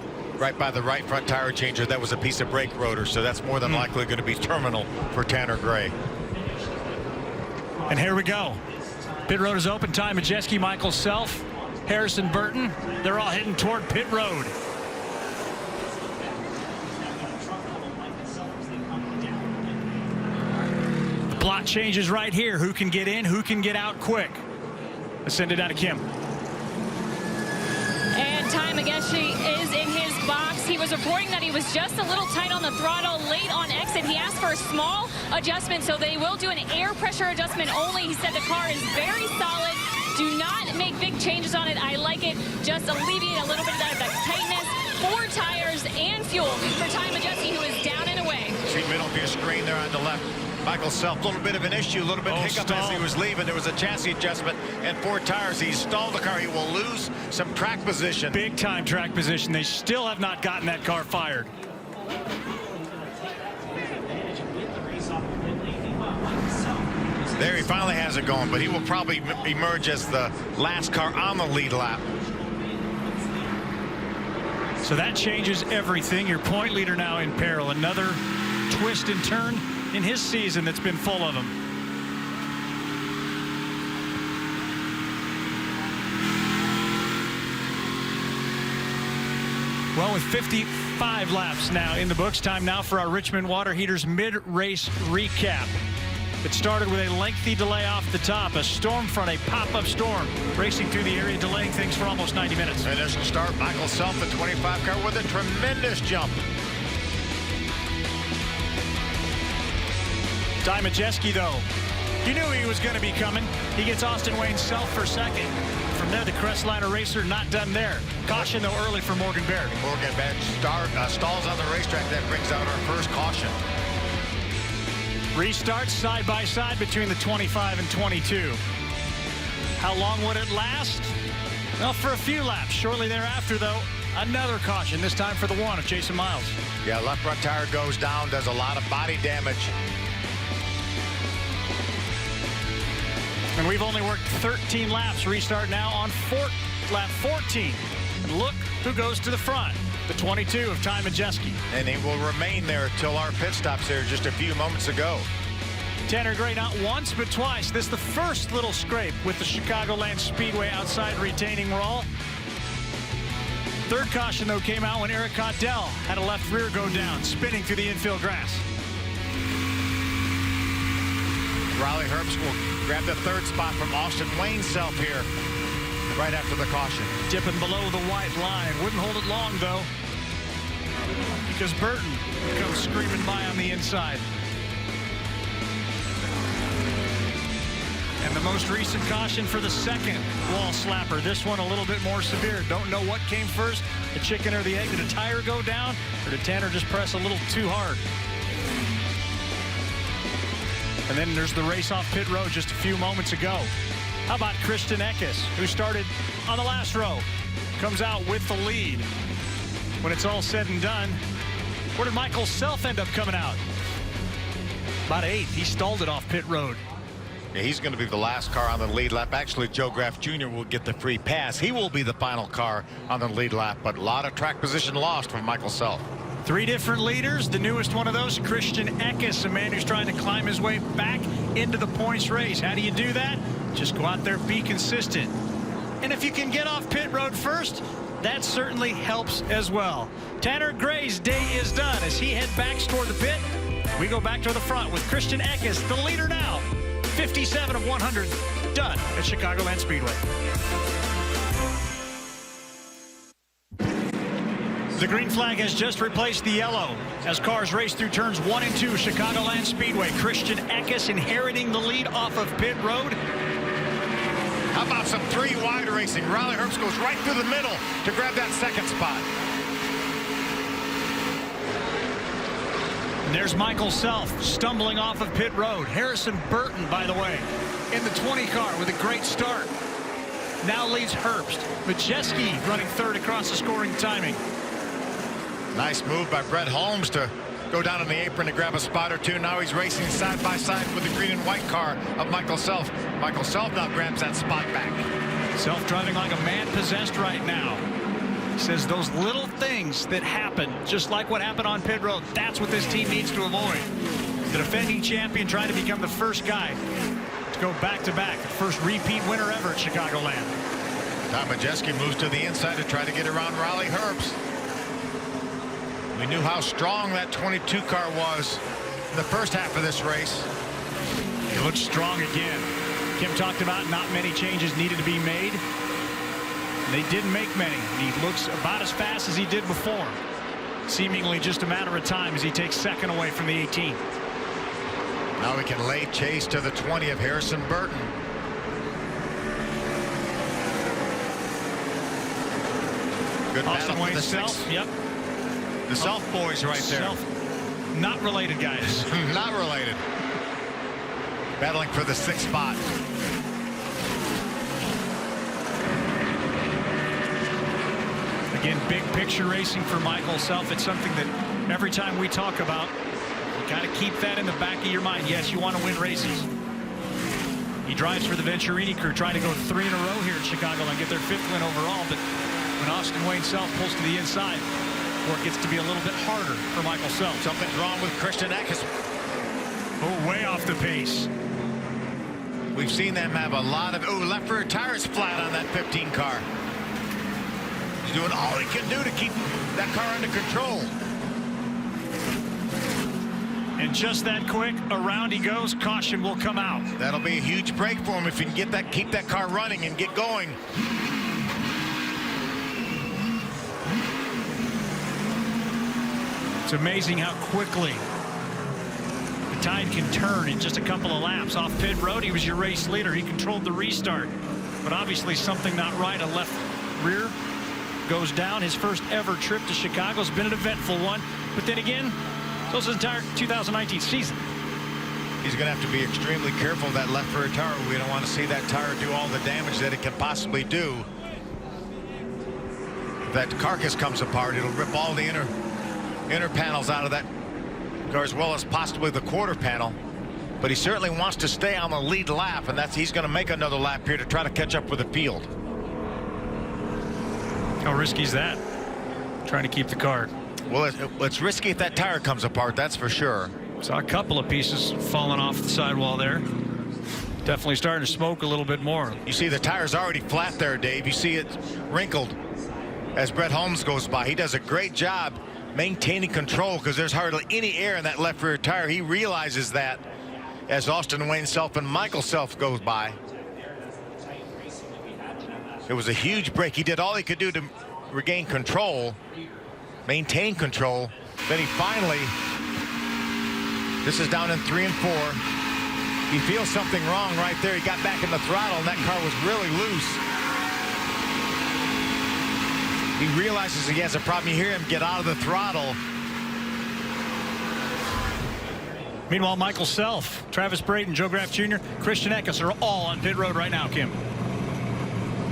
by the right front tire changer. That was a piece of brake rotor, so that's more than likely going to be terminal for Tanner Gray. And here we go. Pit road is open. Ty Majeski, Michael Self, Harrison Burton. They're all heading toward pit road. The plot changes right here. Who can get in? Who can get out quick? Let's send it down to Kim. And Ty Majeski is in his box. He was reporting that he was just a little tight on the throttle late on exit. He asked for a small adjustment, so they will do an air pressure adjustment only. He said the car is very solid. Do not make big changes on it. I like it. Just alleviate a little bit of that tightness. 4 tires and fuel for Ty Majeski, who is down and away. See middle of your screen there on the left. Michael Self, a little bit of an issue, a little bit of hiccup as he was leaving. There was a chassis adjustment and 4 tires. He stalled the car. He will lose some track position. Big time track position. They still have not gotten that car fired. There he finally has it going, but he will probably emerge as the last car on the lead lap. So that changes everything. Your point leader now in peril. Another twist and turn in his season that's been full of them. Well, with 55 laps now in the books, time now for our Richmond Water Heaters mid-race recap. It started with a lengthy delay off the top, a storm front, a pop-up storm racing through the area, delaying things for almost 90 minutes. Initial start, Michael Self, the 25 car with a tremendous jump. Ty Majeski, though, you knew he was going to be coming. He gets Austin Wayne Self for second. From there, the Crestliner racer not done there. Caution, though, early for Morgan Baird. Morgan Baird stalls on the racetrack. That brings out our first caution. Restarts side by side between the 25 and 22. How long would it last? Well, for a few laps. Shortly thereafter, though, another caution, this time for the one of Jason Miles. Yeah, left front tire goes down, does a lot of body damage. And we've only worked 13 laps. Restart now on lap 14. And look who goes to the front. The 22 of Ty Majeski. And he will remain there until our pit stops here just a few moments ago. Tanner Gray not once but twice. This is the first little scrape with the Chicagoland Speedway outside retaining wall. Third caution, though, came out when Eric Caudill had a left rear go down, spinning through the infield grass. Riley Herbst will grab the third spot from Austin Wayne Self here right after the caution. Dipping below the white line. Wouldn't hold it long, though, because Burton comes screaming by on the inside. And the most recent caution for the second wall slapper. This one a little bit more severe. Don't know what came first, the chicken or the egg. Did a tire go down, or did Tanner just press a little too hard? And then there's the race off pit road just a few moments ago. How about Christian Eckes, who started on the last row, comes out with the lead. When it's all said and done, where did Michael Self end up coming out? About 8th. He stalled it off pit road. Yeah, he's going to be the last car on the lead lap. Actually, Joe Graff Jr. will get the free pass. He will be the final car on the lead lap, but a lot of track position lost from Michael Self. 3 different leaders. The newest one of those, Christian Eckes, a man who's trying to climb his way back into the points race. How do you do that? Just go out there, be consistent. And if you can get off pit road first, that certainly helps as well. Tanner Gray's day is done as he heads back toward the pit. We go back to the front with Christian Eckes, the leader now. 57 of 100 done at Chicagoland Speedway. The green flag has just replaced the yellow as cars race through turns 1 and 2. Chicagoland Speedway. Christian Eckes inheriting the lead off of pit road. How about some 3 wide racing? Riley Herbst goes right through the middle to grab that second spot. And there's Michael Self stumbling off of pit road. Harrison Burton, by the way, in the 20 car with a great start. Now leads Herbst. Majeski running third across the scoring timing. Nice move by Brett Holmes to go down on the apron to grab a spot or two. Now he's racing side by side with the green and white car of Michael Self. Michael Self now grabs that spot back. Self driving like a man possessed right now. Says those little things that happen, just like what happened on pit road, that's what this team needs to avoid. The defending champion trying to become the first guy to go back-to-back. First repeat winner ever at Chicagoland. Tom Majeski moves to the inside to try to get around Riley Herbst. We knew how strong that 22 car was in the first half of this race. It looks strong again. Kim talked about not many changes needed to be made. They didn't make many. He looks about as fast as he did before. Seemingly just a matter of time as he takes second away from the 18. Now we can lay chase to the 20 of Harrison Burton. Good battle for the Self. Yep. The Self boys right there. Self. Not related, guys. Not related. Battling for the 6th spot. Again, big picture racing for Michael Self. It's something that every time we talk about, you got to keep that in the back of your mind. Yes, you want to win races. He drives for the Venturini crew, trying to go 3 in a row here at Chicago and get their 5th win overall. But when Austin Wayne Self pulls to the inside, where it gets to be a little bit harder for Michael Self. Something's wrong with Christian Eckes. Oh, way off the pace. We've seen them have a lot of left rear tires flat on that 15 car. He's doing all he can do to keep that car under control. And just that quick, around he goes. Caution will come out. That'll be a huge break for him if he can get that, keep that car running and get going. It's amazing how quickly the tide can turn in just a couple of laps. Off pit road, he was your race leader. He controlled the restart. But obviously something not right. A left rear goes down. His first ever trip to Chicago has been an eventful one. But then again, so his entire 2019 season. He's going to have to be extremely careful of that left rear tire. We don't want to see that tire do all the damage that it can possibly do. If that carcass comes apart, it'll rip all the inner panels out of that car, as well as possibly the quarter panel. But he certainly wants to stay on the lead lap, and he's going to make another lap here to try to catch up with the field. How risky is that? Trying to keep the car. Well, it's risky if that tire comes apart, that's for sure. Saw a couple of pieces falling off the sidewall there. Definitely starting to smoke a little bit more. You see the tire's already flat there, Dave. You see it wrinkled as Brett Holmes goes by. He does a great job maintaining control because there's hardly any air in that left rear tire. He realizes that as Austin Wayne Self and Michael Self goes by. It was a huge break. He did all he could do to regain control, maintain control. Then he finally, this is down in 3 and 4. He feels something wrong right there. He got back in the throttle and that car was really loose. He realizes he has a problem. You hear him get out of the throttle. Meanwhile, Michael Self, Travis Brayton, Joe Graf Jr., Christian Eckes are all on pit road right now, Kim.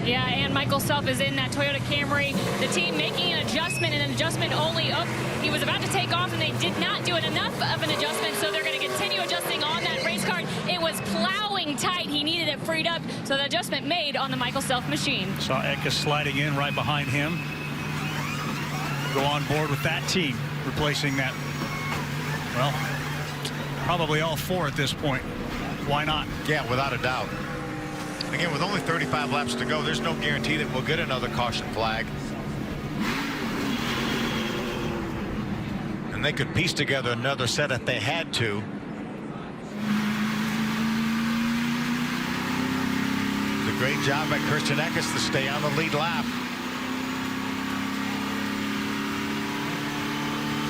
Yeah, and Michael Self is in that Toyota Camry. The team making an adjustment, and an adjustment only up. He was about to take off, and they did not do it enough of an adjustment, so they're going to continue adjusting on that race car. It was plowing tight. He needed it freed up, so the adjustment made on the Michael Self machine. Saw Eckes sliding in right behind him. Go on board with that team, replacing that, well, probably all 4 at this point. Why not? Yeah, without a doubt. Again, with only 35 laps to go, there's no guarantee that we'll get another caution flag. And they could piece together another set if they had to. It's a great job by Christian Eckes to stay on the lead lap.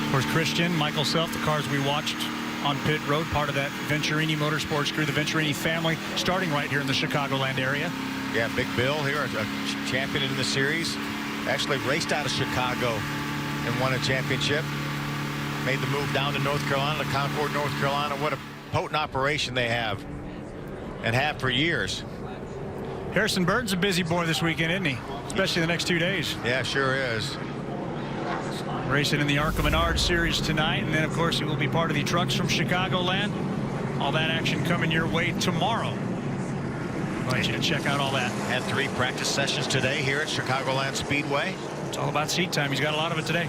Of course, Christian, Michael Self, the cars we watched on pit road, part of that Venturini Motorsports crew, the Venturini family, starting right here in the Chicagoland area. Yeah, Big Bill here, a champion in the series. Actually raced out of Chicago and won a championship. Made the move down to North Carolina, to Concord, North Carolina. What a potent operation they have and have for years. Harrison Burton's a busy boy this weekend, isn't he? Especially the next 2 days. Yeah, sure is. Racing in the ARCA Menards series tonight, and then of course he will be part of the trucks from Chicagoland. All that action coming your way tomorrow. I invite you to check out all that. Had 3 practice sessions today here at Chicagoland Speedway. It's all about seat time. He's got a lot of it today.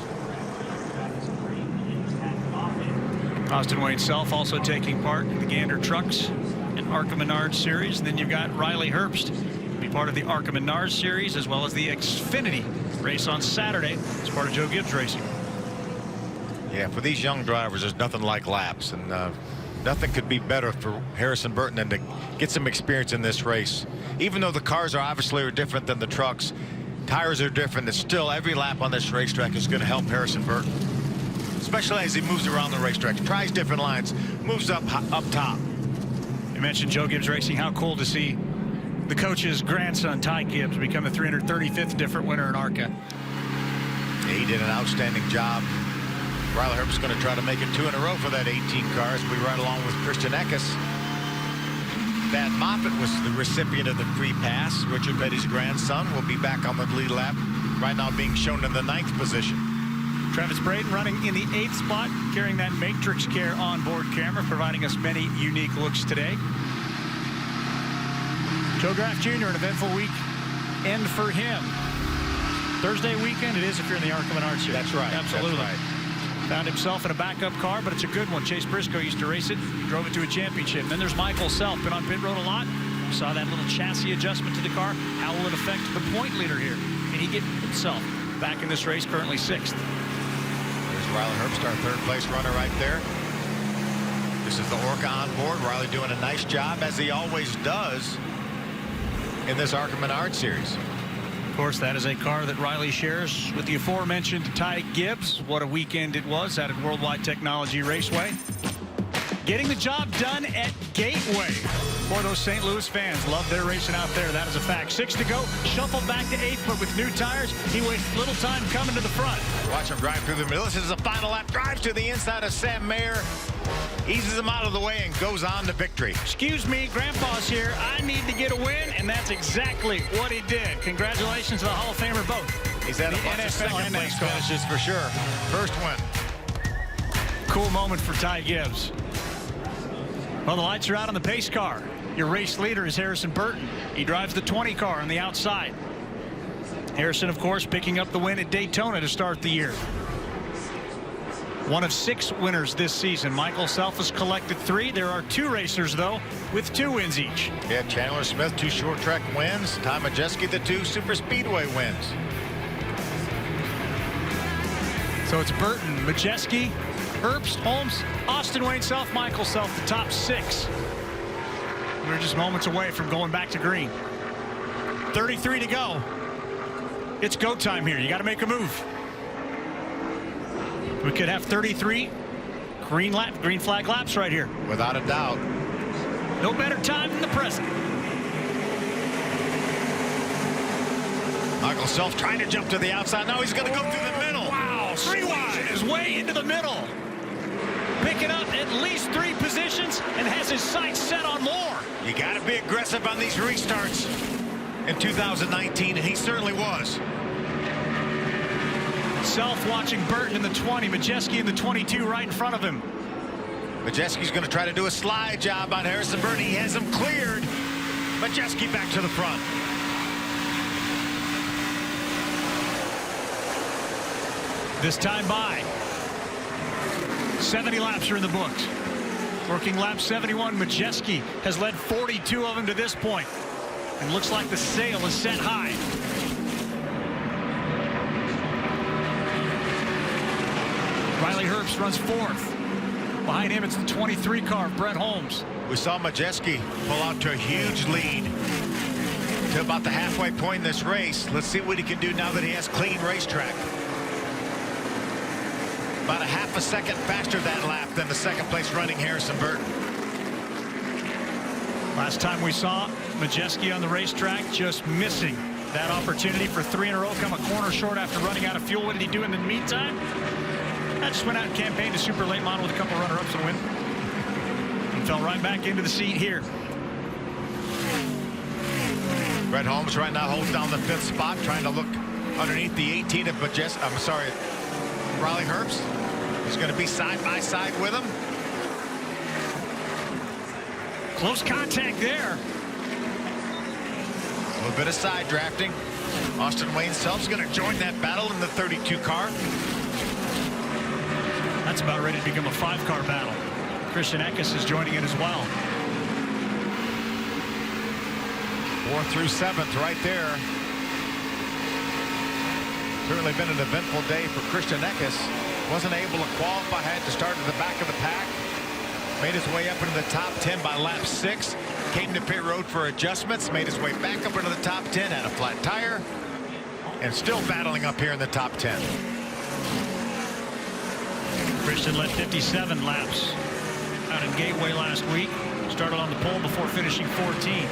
Austin Wayne Self also taking part in the Gander Trucks and ARCA Menards series. And then you've got Riley Herbst, be part of the ARCA Menards series, as well as the Xfinity race on Saturday as part of Joe Gibbs Racing. Yeah, for these young drivers, there's nothing like laps, and nothing could be better for Harrison Burton than to get some experience in this race. Even though the cars are obviously different than the trucks, tires are different, and still every lap on this racetrack is going to help Harrison Burton, especially as he moves around the racetrack, tries different lines, moves up top. You mentioned Joe Gibbs Racing. How cool to see the coach's grandson, Ty Gibbs, become the 335th different winner in ARCA. Yeah, he did an outstanding job. Riley Herbst's going to try to make it 2 in a row for that 18 car as we ride along with Christian Eckes. Thad Moffitt was the recipient of the free pass. Richard Petty's grandson will be back on the lead lap, right now being shown in the 9th position. Travis Brayton running in the 8th spot, carrying that Matrix Care onboard camera, providing us many unique looks today. Joe Graf Jr., an eventful week end for him. Thursday weekend it is if you're in the ARCA Menards series. That's right. Absolutely. That's right. Found himself in a backup car, but it's a good one. Chase Briscoe used to race it, drove it to a championship. And then there's Michael Self, been on pit road a lot. We saw that little chassis adjustment to the car. How will it affect the point leader here? Can he get himself back in this race, currently 6th. There's Riley Herbst, our third place runner right there. This is the ARCA on board. Riley doing a nice job, as he always does in this ARCA Menards series. Of course, that is a car that Riley shares with the aforementioned Ty Gibbs. What a weekend it was out at Worldwide Technology Raceway. Getting the job done at Gateway. For those St. Louis fans, love their racing out there. That is a fact. 6 to go. Shuffled back to 8th, but with new tires, he wastes little time coming to the front. Watch him drive through the middle. This is the final lap. Drives to the inside of Sam Mayer. Eases him out of the way and goes on to victory. Excuse me, Grandpa's here. I need to get a win, and that's exactly what he did. Congratulations to the Hall of Famer both. He's had a bunch of second place finishes for sure. First win. Cool moment for Ty Gibbs. Well, the lights are out on the pace car. Your race leader is Harrison Burton. He drives the 20 car on the outside. Harrison, of course, picking up the win at Daytona to start the year. One of 6 winners this season. Michael Self has collected 3. There are 2 racers, though, with 2 wins each. Yeah, Chandler Smith, 2 short track wins. Tom Majeski, the 2 super speedway wins. So it's Burton, Majeski, Herbst, Holmes, Austin Wayne Self, Michael Self, the top 6. We're just moments away from going back to green. 33 to go. It's go time here. You got to make a move. We could have 33 green flag laps right here. Without a doubt. No better time than the present. Michael Self trying to jump to the outside. Now he's going to go through the middle. Wow, 3 wide. His way into the middle. Picking up at least 3 positions and has his sights set on more. You got to be aggressive on these restarts in 2019, and he certainly was. Self watching Burton in the 20, Majeski in the 22 right in front of him. Majeski's going to try to do a slide job on Harrison Burton. He has him cleared. Majeski back to the front. This time by 70 laps are in the books. Working lap 71, Majeski has led 42 of them to this point. And looks like the sail is set high. Riley Herbst runs 4th. Behind him, it's the 23 car of Brett Holmes. We saw Majeski pull out to a huge lead to about the halfway point in this race. Let's see what he can do now that he has clean racetrack. About a half a second faster that lap than the second place running Harrison Burton. Last time we saw Majeski on the racetrack just missing that opportunity for 3 in a row, come a corner short after running out of fuel. What did he do in the meantime? I just went out and campaigned a super late model with a couple runner-ups and win. And fell right back into the seat here. Brett Holmes right now holds down the 5th spot, trying to look underneath the 18 of Riley Herbst. He's going to be side by side with him. Close contact there. A little bit of side drafting. Austin Wayne Self's going to join that battle in the 32 car. That's about ready to become a 5-car battle. Christian Eckes is joining it as well. 4th through 7th right there. Certainly been an eventful day for Christian Eckes. Wasn't able to qualify, had to start at the back of the pack. Made his way up into the top 10 by lap 6. Came to pit road for adjustments. Made his way back up into the top 10. Had a flat tire. And still battling up here in the top 10. Christian led 57 laps out in Gateway last week. Started on the pole before finishing 14.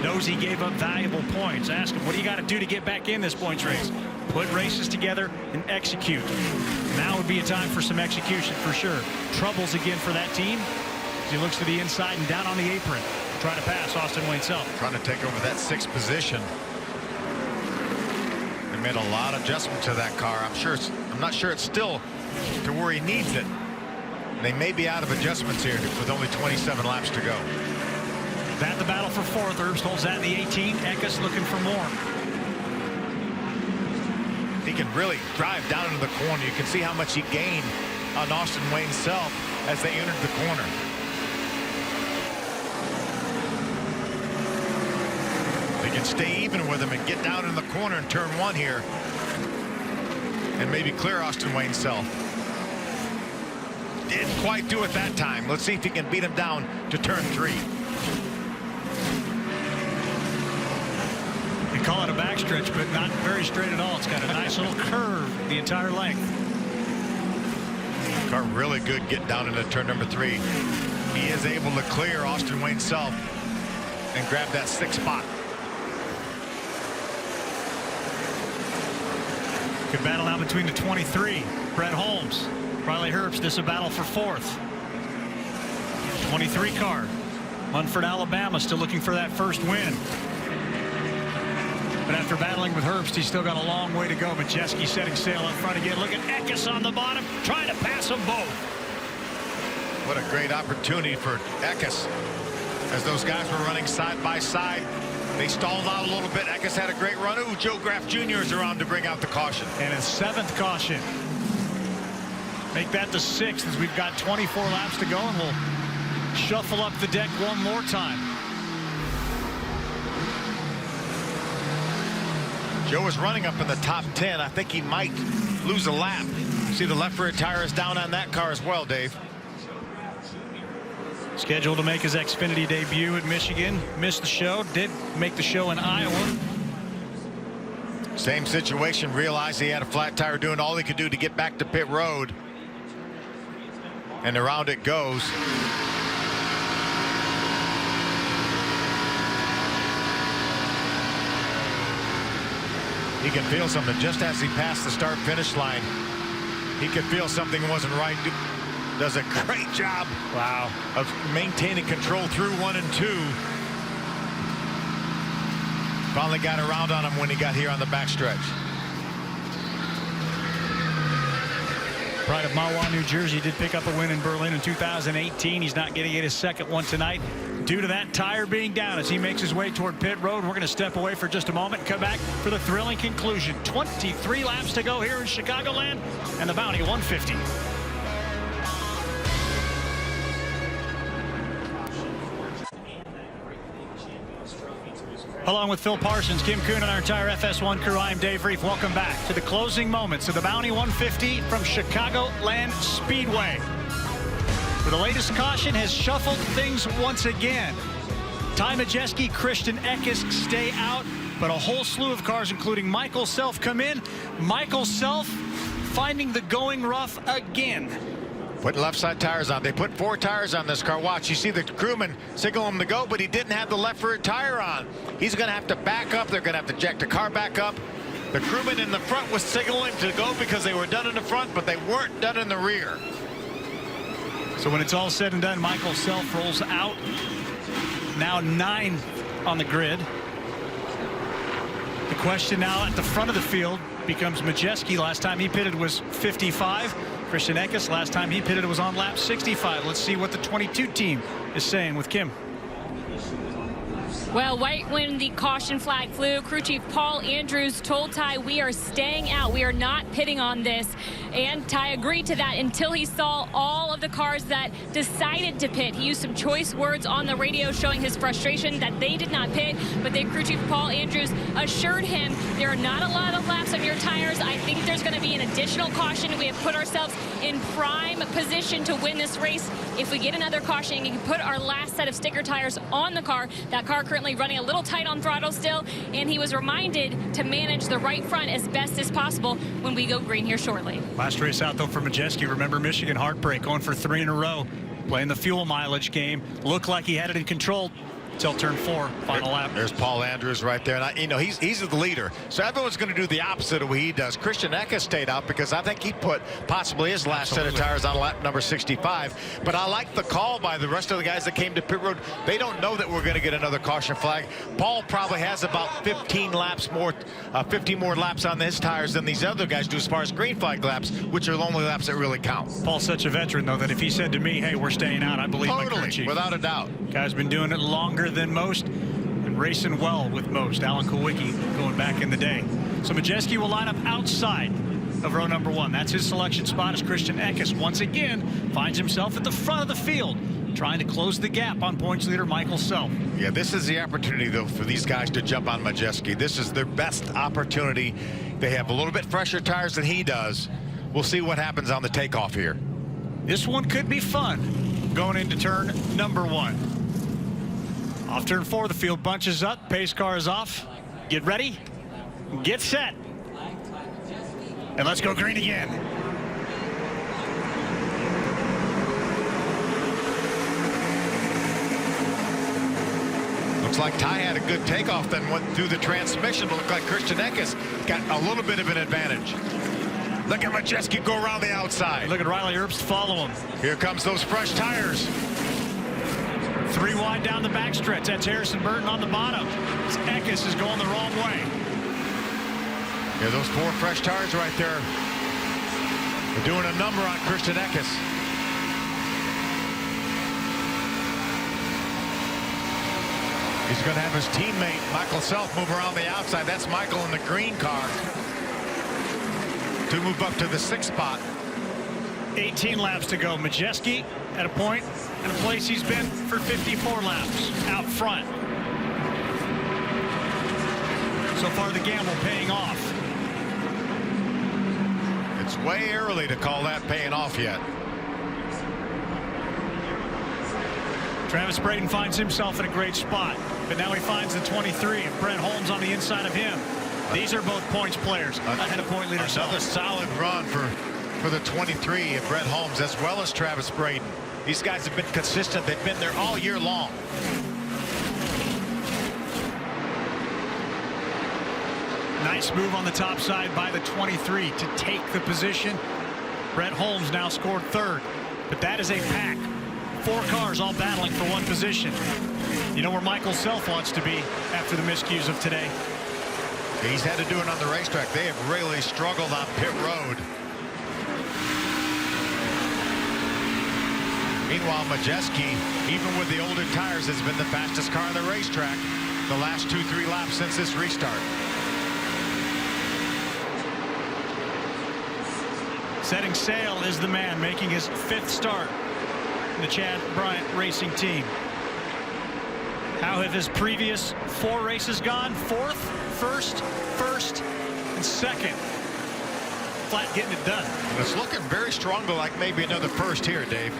Knows he gave up valuable points. Ask him, what do you got to do to get back in this points race? Put races together and execute. Now would be a time for some execution for sure. Troubles again for that team as he looks to the inside and down on the apron. Try to pass Austin Wayne Self. Trying to take over that 6th position. They made a lot of adjustments to that car. I'm not sure it's still to where he needs it. They may be out of adjustments here with only 27 laps to go. That the battle for 4th. Herbst holds that in the 18. Eckes looking for more. He can really drive down into the corner. You can see how much he gained on Austin Wayne Self as they entered the corner. They can stay even with him and get down in the corner in turn 1 here. and maybe clear Austin Wayne Self. Didn't quite do it that time. Let's see if he can beat him down to turn 3. You call it a backstretch, but not very straight at all. It's got a nice little curve the entire length. Car really good getting down into turn number 3. He is able to clear Austin Wayne Self and grab that 6th spot. Good battle now between the 23. Brett Holmes, Riley Herbst. This is a battle for 4th. 23 car. Munford, Alabama, still looking for that first win. But after battling with Herbst, he's still got a long way to go. Majeski setting sail up front again. Look at Eckes on the bottom, trying to pass them both. What a great opportunity for Eckes. As those guys were running side by side, they stalled out a little bit. Eckes had a great run. Ooh, Joe Graff Jr. is around to bring out the caution. And his 7th caution. Make that the 6th as we've got 24 laps to go, and we'll shuffle up the deck one more time. Joe is running up in the top 10. I think he might lose a lap. See, the left rear tire is down on that car as well, Dave. Scheduled to make his Xfinity debut at Michigan. Missed the show. Did make the show in Iowa. Same situation. Realized he had a flat tire, doing all he could do to get back to pit road. And around it goes. He can feel something just as he passed the start finish line. He could feel something wasn't right. Does a great job, wow, of maintaining control through 1 and 2. Finally got around on him when he got here on the backstretch. Pride of Mahwah, New Jersey, did pick up a win in Berlin in 2018. He's not getting his 2nd one tonight due to that tire being down. As he makes his way toward pit road, we're going to step away for just a moment and come back for the thrilling conclusion. 23 laps to go here in Chicagoland, and the Bounty 150. Along with Phil Parsons, Kim Kuhn, and our entire FS1 crew, I'm Dave Reef. Welcome back to the closing moments of the Bounty 150 from Chicagoland Speedway, where the latest caution has shuffled things once again. Ty Majeski, Christian Eckes stay out, but a whole slew of cars, including Michael Self, come in. Michael Self finding the going rough again. Putting left side tires on. They put 4 tires on this car. Watch, you see the crewman signal him to go, but he didn't have the left rear tire on. He's going to have to back up. They're going to have to jack the car back up. The crewman in the front was signaling to go because they were done in the front, but they weren't done in the rear. So when it's all said and done, Michael Self rolls out. Now 9 on the grid. The question now at the front of the field becomes Majeski. Last time he pitted was 55. Christian Eckes, last time he pitted, was on lap 65. Let's see what the 22 team is saying with Kim. Well, right when the caution flag flew, crew chief Paul Andrews told Ty, we are staying out. We are not pitting on this. And Ty agreed to that until he saw all of the cars that decided to pit. He used some choice words on the radio showing his frustration that they did not pit. But then crew chief Paul Andrews assured him there are not a lot of laps on your tires. I think there's going to be an additional caution. We have put ourselves in prime position to win this race. If we get another caution, you can put our last set of sticker tires on the car. That car currently running a little tight on throttle still, and he was reminded to manage the right front as best as possible when we go green here shortly. Last race out though for Majeski. Remember Michigan, heartbreak, going for 3 in a row, playing the fuel mileage game. Looked like he had it in control until turn 4, final lap. There's Paul Andrews right there. And you know, he's the leader. So everyone's going to do the opposite of what he does. Christian Eckes stayed out because I think he put possibly his last set of tires on lap number 65. But I like the call by the rest of the guys that came to pit road. They don't know that we're going to get another caution flag. Paul probably has about 15 laps more, 15 more laps on his tires than these other guys do as far as green flag laps, which are the only laps that really count. Paul's such a veteran though that if he said to me, hey, we're staying out, I believe my crew chief. Without a doubt. Guy's been doing it longer than most and racing well with most. Alan Kulwicki going back in the day. So Majeski will line up outside of row number 1. That's his selection spot as Christian Eckes once again finds himself at the front of the field, trying to close the gap on points leader Michael Self. Yeah, this is the opportunity though for these guys to jump on Majeski. This is their best opportunity They have a little bit fresher tires than he does. We'll see what happens on the takeoff here. This one could be fun going into turn number 1. Off turn 4, the field bunches up. Pace car is off. Get ready. Get set. And let's go green again. Looks like Ty had a good takeoff, then went through the transmission. But looked like Christian Eckes got a little bit of an advantage. Look at Majeski go around the outside. Look at Riley Herbst follow him. Here comes those fresh tires. 3 wide down the backstretch. That's Harrison Burton on the bottom. Eckes is going the wrong way. Yeah, those 4 fresh tires right there. They're doing a number on Christian Eckes. He's going to have his teammate Michael Self move around the outside. That's Michael in the green car to move up to the 6th spot. 18 laps to go. Majeski at a point and a place he's been for 54 laps out front. So far the gamble paying off. It's way early to call that paying off yet. Travis Braden finds himself in a great spot, but now he finds the 23 and Brent Holmes on the inside of him. These are both points players ahead of point leader. Another solid run for the 23 of Brent Holmes, as well as Travis Braden. These guys have been consistent. They've been there all year long. Nice move on the top side by the 23 to take the position. Brent Holmes now scored 3rd, but that is a pack. 4 cars all battling for 1 position. You know where Michael Self wants to be after the miscues of today. He's had to do it on the racetrack. They have really struggled on pit road. Meanwhile, Majeski, even with the older tires, has been the fastest car on the racetrack the last 2-3 laps since this restart. Setting sail is the man making his 5th start in the Chad Bryant Racing team. How have his previous 4 races gone? 4th, 1st, 1st, and 2nd. Flat getting it done. And it's looking very strong to like maybe another 1st here, Dave.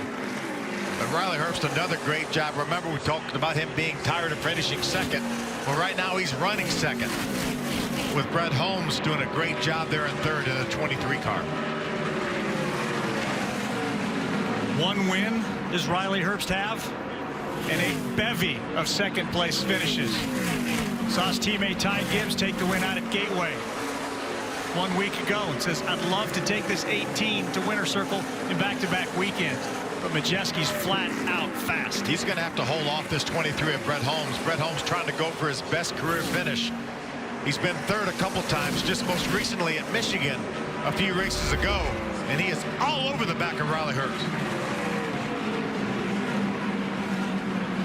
But Riley Herbst, another great job. Remember, we talked about him being tired of finishing 2nd. Well, right now he's running 2nd, with Brent Holmes doing a great job there in 3rd in the 23 car. 1 win does Riley Herbst have, and a bevy of 2nd place finishes. Saw his teammate Ty Gibbs take the win out at Gateway 1 week ago and says, I'd love to take this 18 to winner circle in back-to-back weekends. But Majeski's flat out fast. He's going to have to hold off this 23 of Brent Holmes. Brent Holmes trying to go for his best career finish. He's been 3rd a couple times, just most recently at Michigan a few races ago. And he is all over the back of Riley Herbst.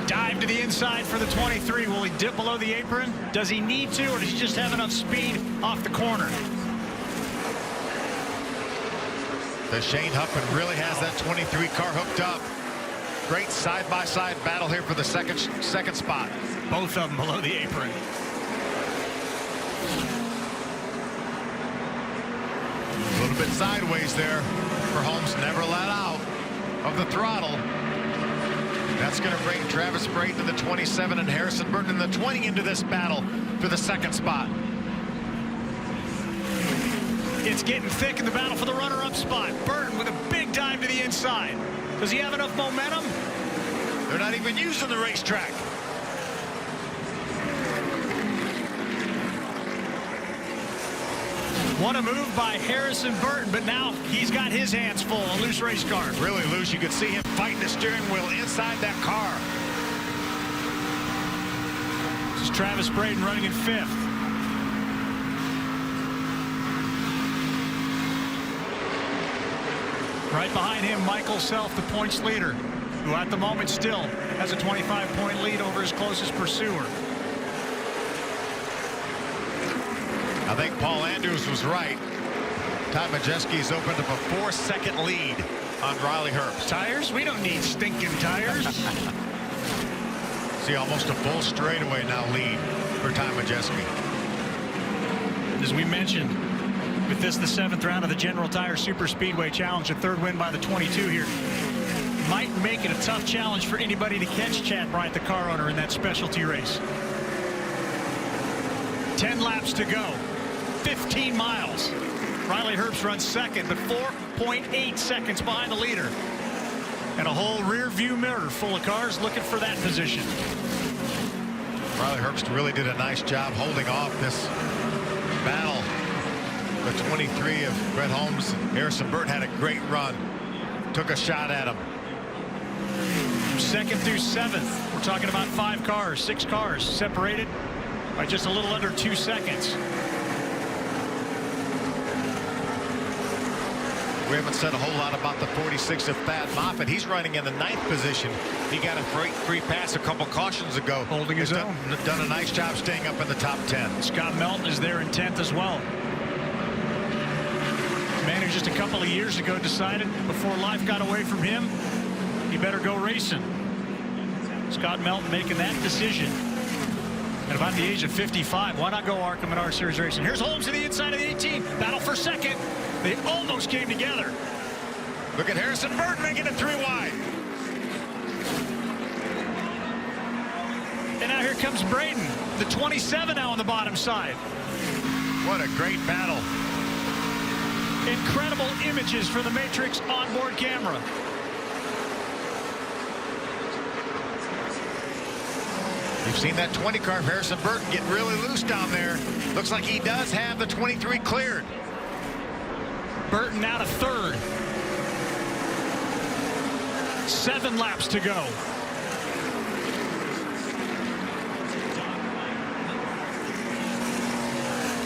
Dive to the inside for the 23. Will he dip below the apron? Does he need to, or does he just have enough speed off the corner? The Shane Huffman really has that 23 car hooked up. Great side-by-side battle here for the second spot. Both of them below the apron. A little bit sideways there for Holmes. Never let out of the throttle. That's going to bring Travis Braden to the 27 and Harrison Burton in the 20 into this battle for the 2nd spot. It's getting thick in the battle for the runner-up spot. Burton with a big dive to the inside. Does he have enough momentum? They're not even using the racetrack. What a move by Harrison Burton, but now he's got his hands full. A loose race car. Really loose. You could see him fighting the steering wheel inside that car. This is Travis Braden running in 5th. Right behind him, Michael Self, the points leader, who at the moment still has a 25-point lead over his closest pursuer. I think Paul Andrews was right. Ty Majeski's opened up a 4-second lead on Riley Herbst. Tires? We don't need stinking tires. See, almost a full straightaway now lead for Ty Majeski. As we mentioned, With this, the 7th round of the General Tire Super Speedway Challenge, a 3rd win by the 22 here. Might make it a tough challenge for anybody to catch Chad Bryant, the car owner, in that specialty race. 10 laps to go. 15 miles. Riley Herbst runs second, but 4.8 seconds behind the leader. And a whole rear view mirror full of cars looking for that position. Riley Herbst really did a nice job holding off this battle. The 23 of Brett Holmes. Harrison Burton had a great run. Took a shot at him. 2nd through 7th. We're talking about 5 cars, 6 cars separated by just a little under 2 seconds. We haven't said a whole lot about the 46 of Thad Moffitt. He's running in the 9th position. He got a free pass a couple cautions ago. Holding his own. Done a nice job staying up in the top 10. Scott Melton is there in 10th as well. Man who just a couple of years ago decided before life got away from him, he better go racing. Scott Melton making that decision. At about the age of 55, why not go ARCA Menards Series racing? Here's Holmes to the inside of the 18. Battle for second. They almost came together. Look at Harrison Burton making it 3 wide. And now here comes Braden, the 27 now on the bottom side. What a great battle. Incredible images from the Matrix onboard camera. You've seen that 20 car of Harrison Burton get really loose down there. Looks like he does have the 23 cleared. Burton now to 3rd. 7 laps to go.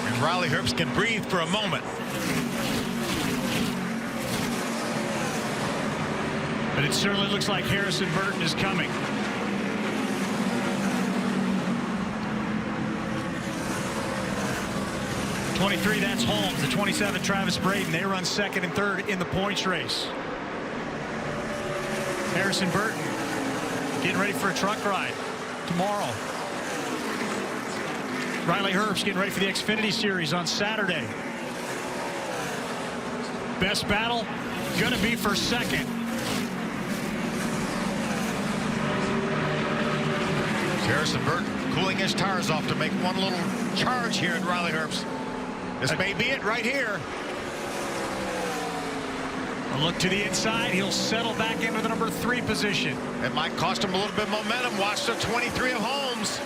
And Riley Herbst can breathe for a moment. But it certainly looks like Harrison Burton is coming. '23, that's Holmes. The 27, Travis Braden. They run 2nd and 3rd in the points race. Harrison Burton getting ready for a truck ride tomorrow. Riley Herbst getting ready for the Xfinity Series on Saturday. Best battle gonna be for 2nd. Harrison Burton cooling his tires off to make one little charge here at Riley Herbst. This may be it right here. A look to the inside. He'll settle back into the number 3 position. It might cost him a little bit of momentum. Watch the 23 of Holmes.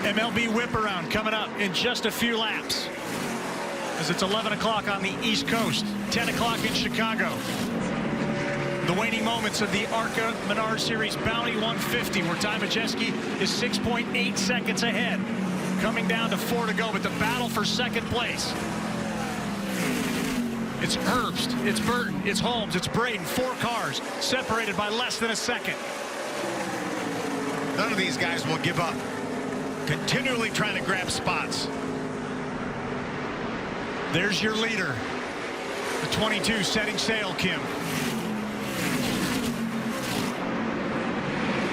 MLB whip around coming up in just a few laps. As it's 11 o'clock on the East Coast, 10 o'clock in Chicago. The waning moments of the ARCA Menards Series Bounty 150, where Ty Majeski is 6.8 seconds ahead. Coming down to 4 to go, but the battle for 2nd place. It's Herbst, it's Burton, it's Holmes, it's Braden. 4 cars separated by less than a second. None of these guys will give up. Continually trying to grab spots. There's your leader. The 22 setting sail, Kim.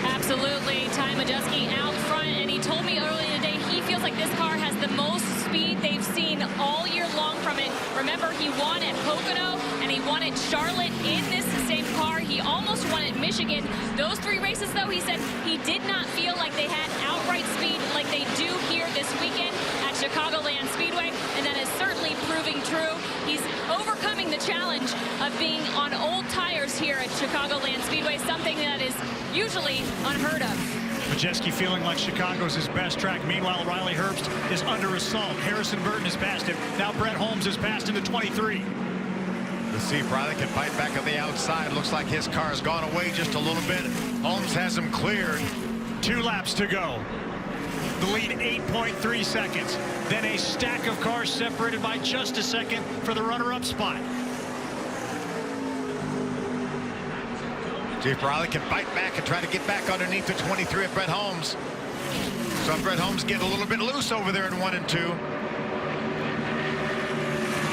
Absolutely. Ty Majeski out front, and he told me earlier today he feels like this car has the most speed they've seen all year long from it. Remember, he won at Pocono and he won at Charlotte in this same car. He almost won at Michigan. Those 3 races, though, he said he did not feel like they had outright speed like they do here this weekend at Chicagoland Speedway, and that is certainly proving true. He's overcoming the challenge of being on old tires here at Chicagoland Speedway, something that is usually unheard of. Majeski feeling like Chicago's his best track. Meanwhile, Riley Herbst is under assault. Harrison Burton has passed him. Now Brett Holmes has passed him to 23. Let's see if Riley can fight back on the outside. Looks like his car has gone away just a little bit. Holmes has him cleared. 2 laps to go. The lead 8.3 seconds. Then a stack of cars separated by just a second for the runner-up spot. See if Riley can fight back and try to get back underneath the 23 of Brett Holmes. So Brett Holmes get a little bit loose over there in 1 and 2.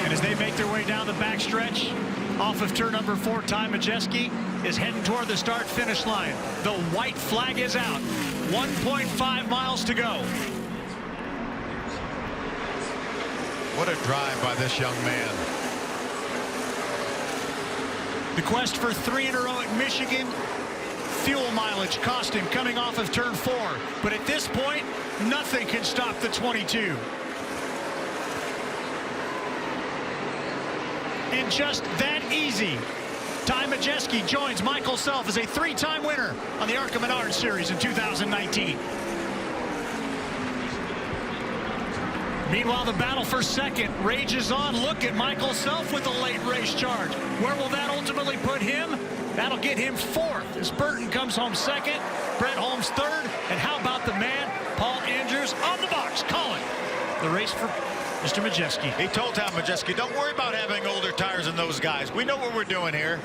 And as they make their way down the backstretch, off of turn number 4, Ty Majeski is heading toward the start-finish line. The white flag is out. 1.5 miles to go. What a drive by this young man. The quest for 3 in a row at Michigan. Fuel mileage cost him coming off of turn 4. But at this point, nothing can stop the 22. And just that easy, Ty Majeski joins Michael Self as a 3-time winner on the ARCA Menards Series in 2019. Meanwhile, the battle for second rages on. Look at Michael Self with a late race charge. Where will that ultimately put him? That'll get him 4th as Burton comes home 2nd, Brett Holmes 3rd, and how about the man, Paul Andrews, on the box, calling the race for Mr. Majeski. He told Tom Majeski, don't worry about having older tires than those guys. We know what we're doing here.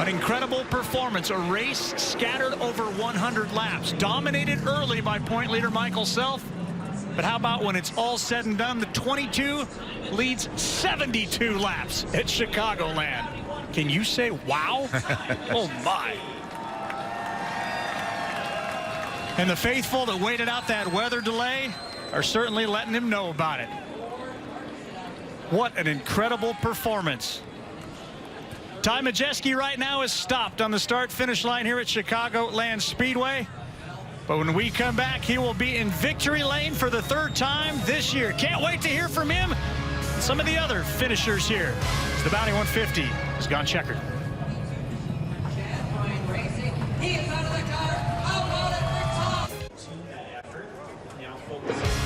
An incredible performance, a race scattered over 100 laps, dominated early by point leader Michael Self. But how about when it's all said and done, the 22 leads 72 laps at Chicagoland. Can you say wow? Oh my. And the faithful that waited out that weather delay are certainly letting him know about it. What an incredible performance. Ty Majeski right now is stopped on the start-finish line here at Chicagoland Speedway. But when we come back, he will be in victory lane for the 3rd time this year. Can't wait to hear from him and some of the other finishers here. The Bounty 150 has gone checkered.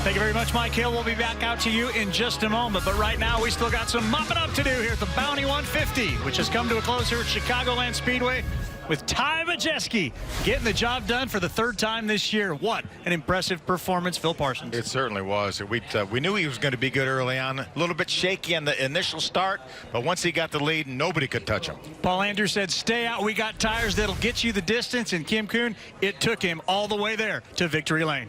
Thank you very much, Mike Hill. We'll be back out to you in just a moment. But right now, we still got some mopping up to do here at the Bounty 150, which has come to a close here at Chicagoland Speedway with Ty Majeski getting the job done for the 3rd time this year. What an impressive performance, Phil Parsons. It certainly was. We knew he was going to be good early on. A little bit shaky on the initial start, but once he got the lead, nobody could touch him. Paul Andrews said, stay out. We got tires that'll get you the distance. And Kim Kuhn, it took him all the way there to victory lane.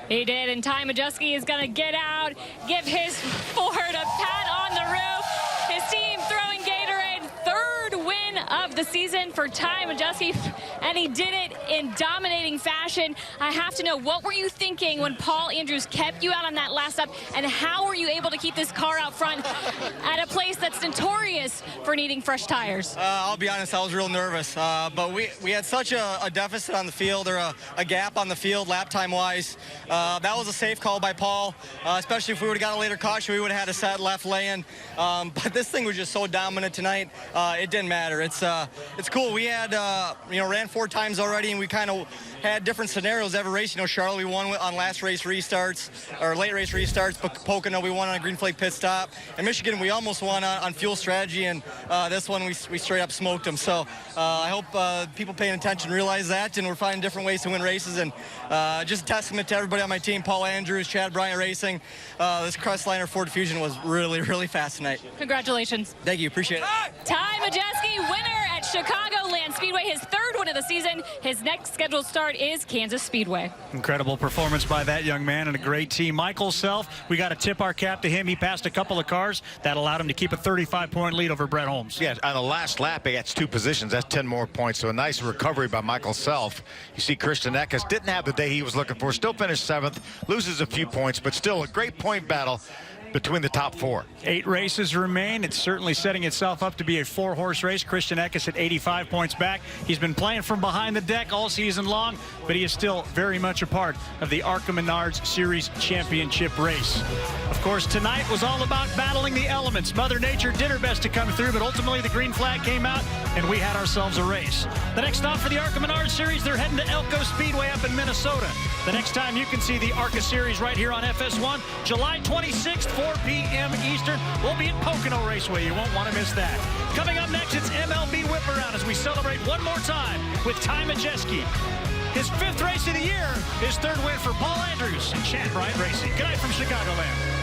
He did, and Ty Majeski is going to get out, give his Ford a pat on the roof. His team throwing Gatorade, 3rd win of the season for Ty Majeski, and he did it in dominating fashion. I have to know, what were you thinking when Paul Andrews kept you out on that last lap, and how were you able to keep this car out front at a place that's notorious for needing fresh tires? I'll be honest, I was real nervous, but we had such a deficit on the field, or a gap on the field lap time wise. That was a safe call by Paul, especially if we would have got a later caution, we would have had a set left lane. But this thing was just so dominant tonight, it didn't matter. It's cool. We had ran 4 times already, and we kind of had different scenarios every race. Charlotte, we won on last race restarts, or late race restarts, but Pocono, we won on a green flag pit stop. And Michigan, we almost won on fuel strategy, and this one we straight up smoked them. So I hope people paying attention realize that, and we're finding different ways to win races. And just a testament to everybody on my team, Paul Andrews, Chad Bryant Racing. This Crestliner Ford Fusion was really, really fast tonight. Congratulations. Thank you. Appreciate it. Ty Majeski, winner at Chicagoland Speedway, his 3rd win of the season. His next scheduled start is Kansas Speedway. Incredible performance by that young man and a great team. Michael Self, we got to tip our cap to him. He passed a couple of cars that allowed him to keep a 35-point lead over Brett Holmes. Yeah, on the last lap, he gets 2 positions. That's 10 more points. So a nice recovery by Michael Self. You see Christian Eckes didn't have the day he was looking for. Still finished 7th, loses a few points, but still a great point battle between the top 4. 8 races remain. It's certainly setting itself up to be a 4-horse race. Christian Eckes at 85 points back. He's been playing from behind the deck all season long, but he is still very much a part of the ARCA Menards Series Championship race. Of course, tonight was all about battling the elements. Mother Nature did her best to come through, but ultimately the green flag came out, and we had ourselves a race. The next stop for the ARCA Menards Series, they're heading to Elko Speedway up in Minnesota. The next time you can see the ARCA Series right here on FS1, July 26th, 4 p.m. Eastern. We'll be at Pocono Raceway. You won't want to miss that. Coming up next, it's MLB Whip Around as we celebrate one more time with Ty Majeski. His 5th race of the year, his 3rd win for Paul Andrews and Chad Bryant Racing. Good night from Chicagoland.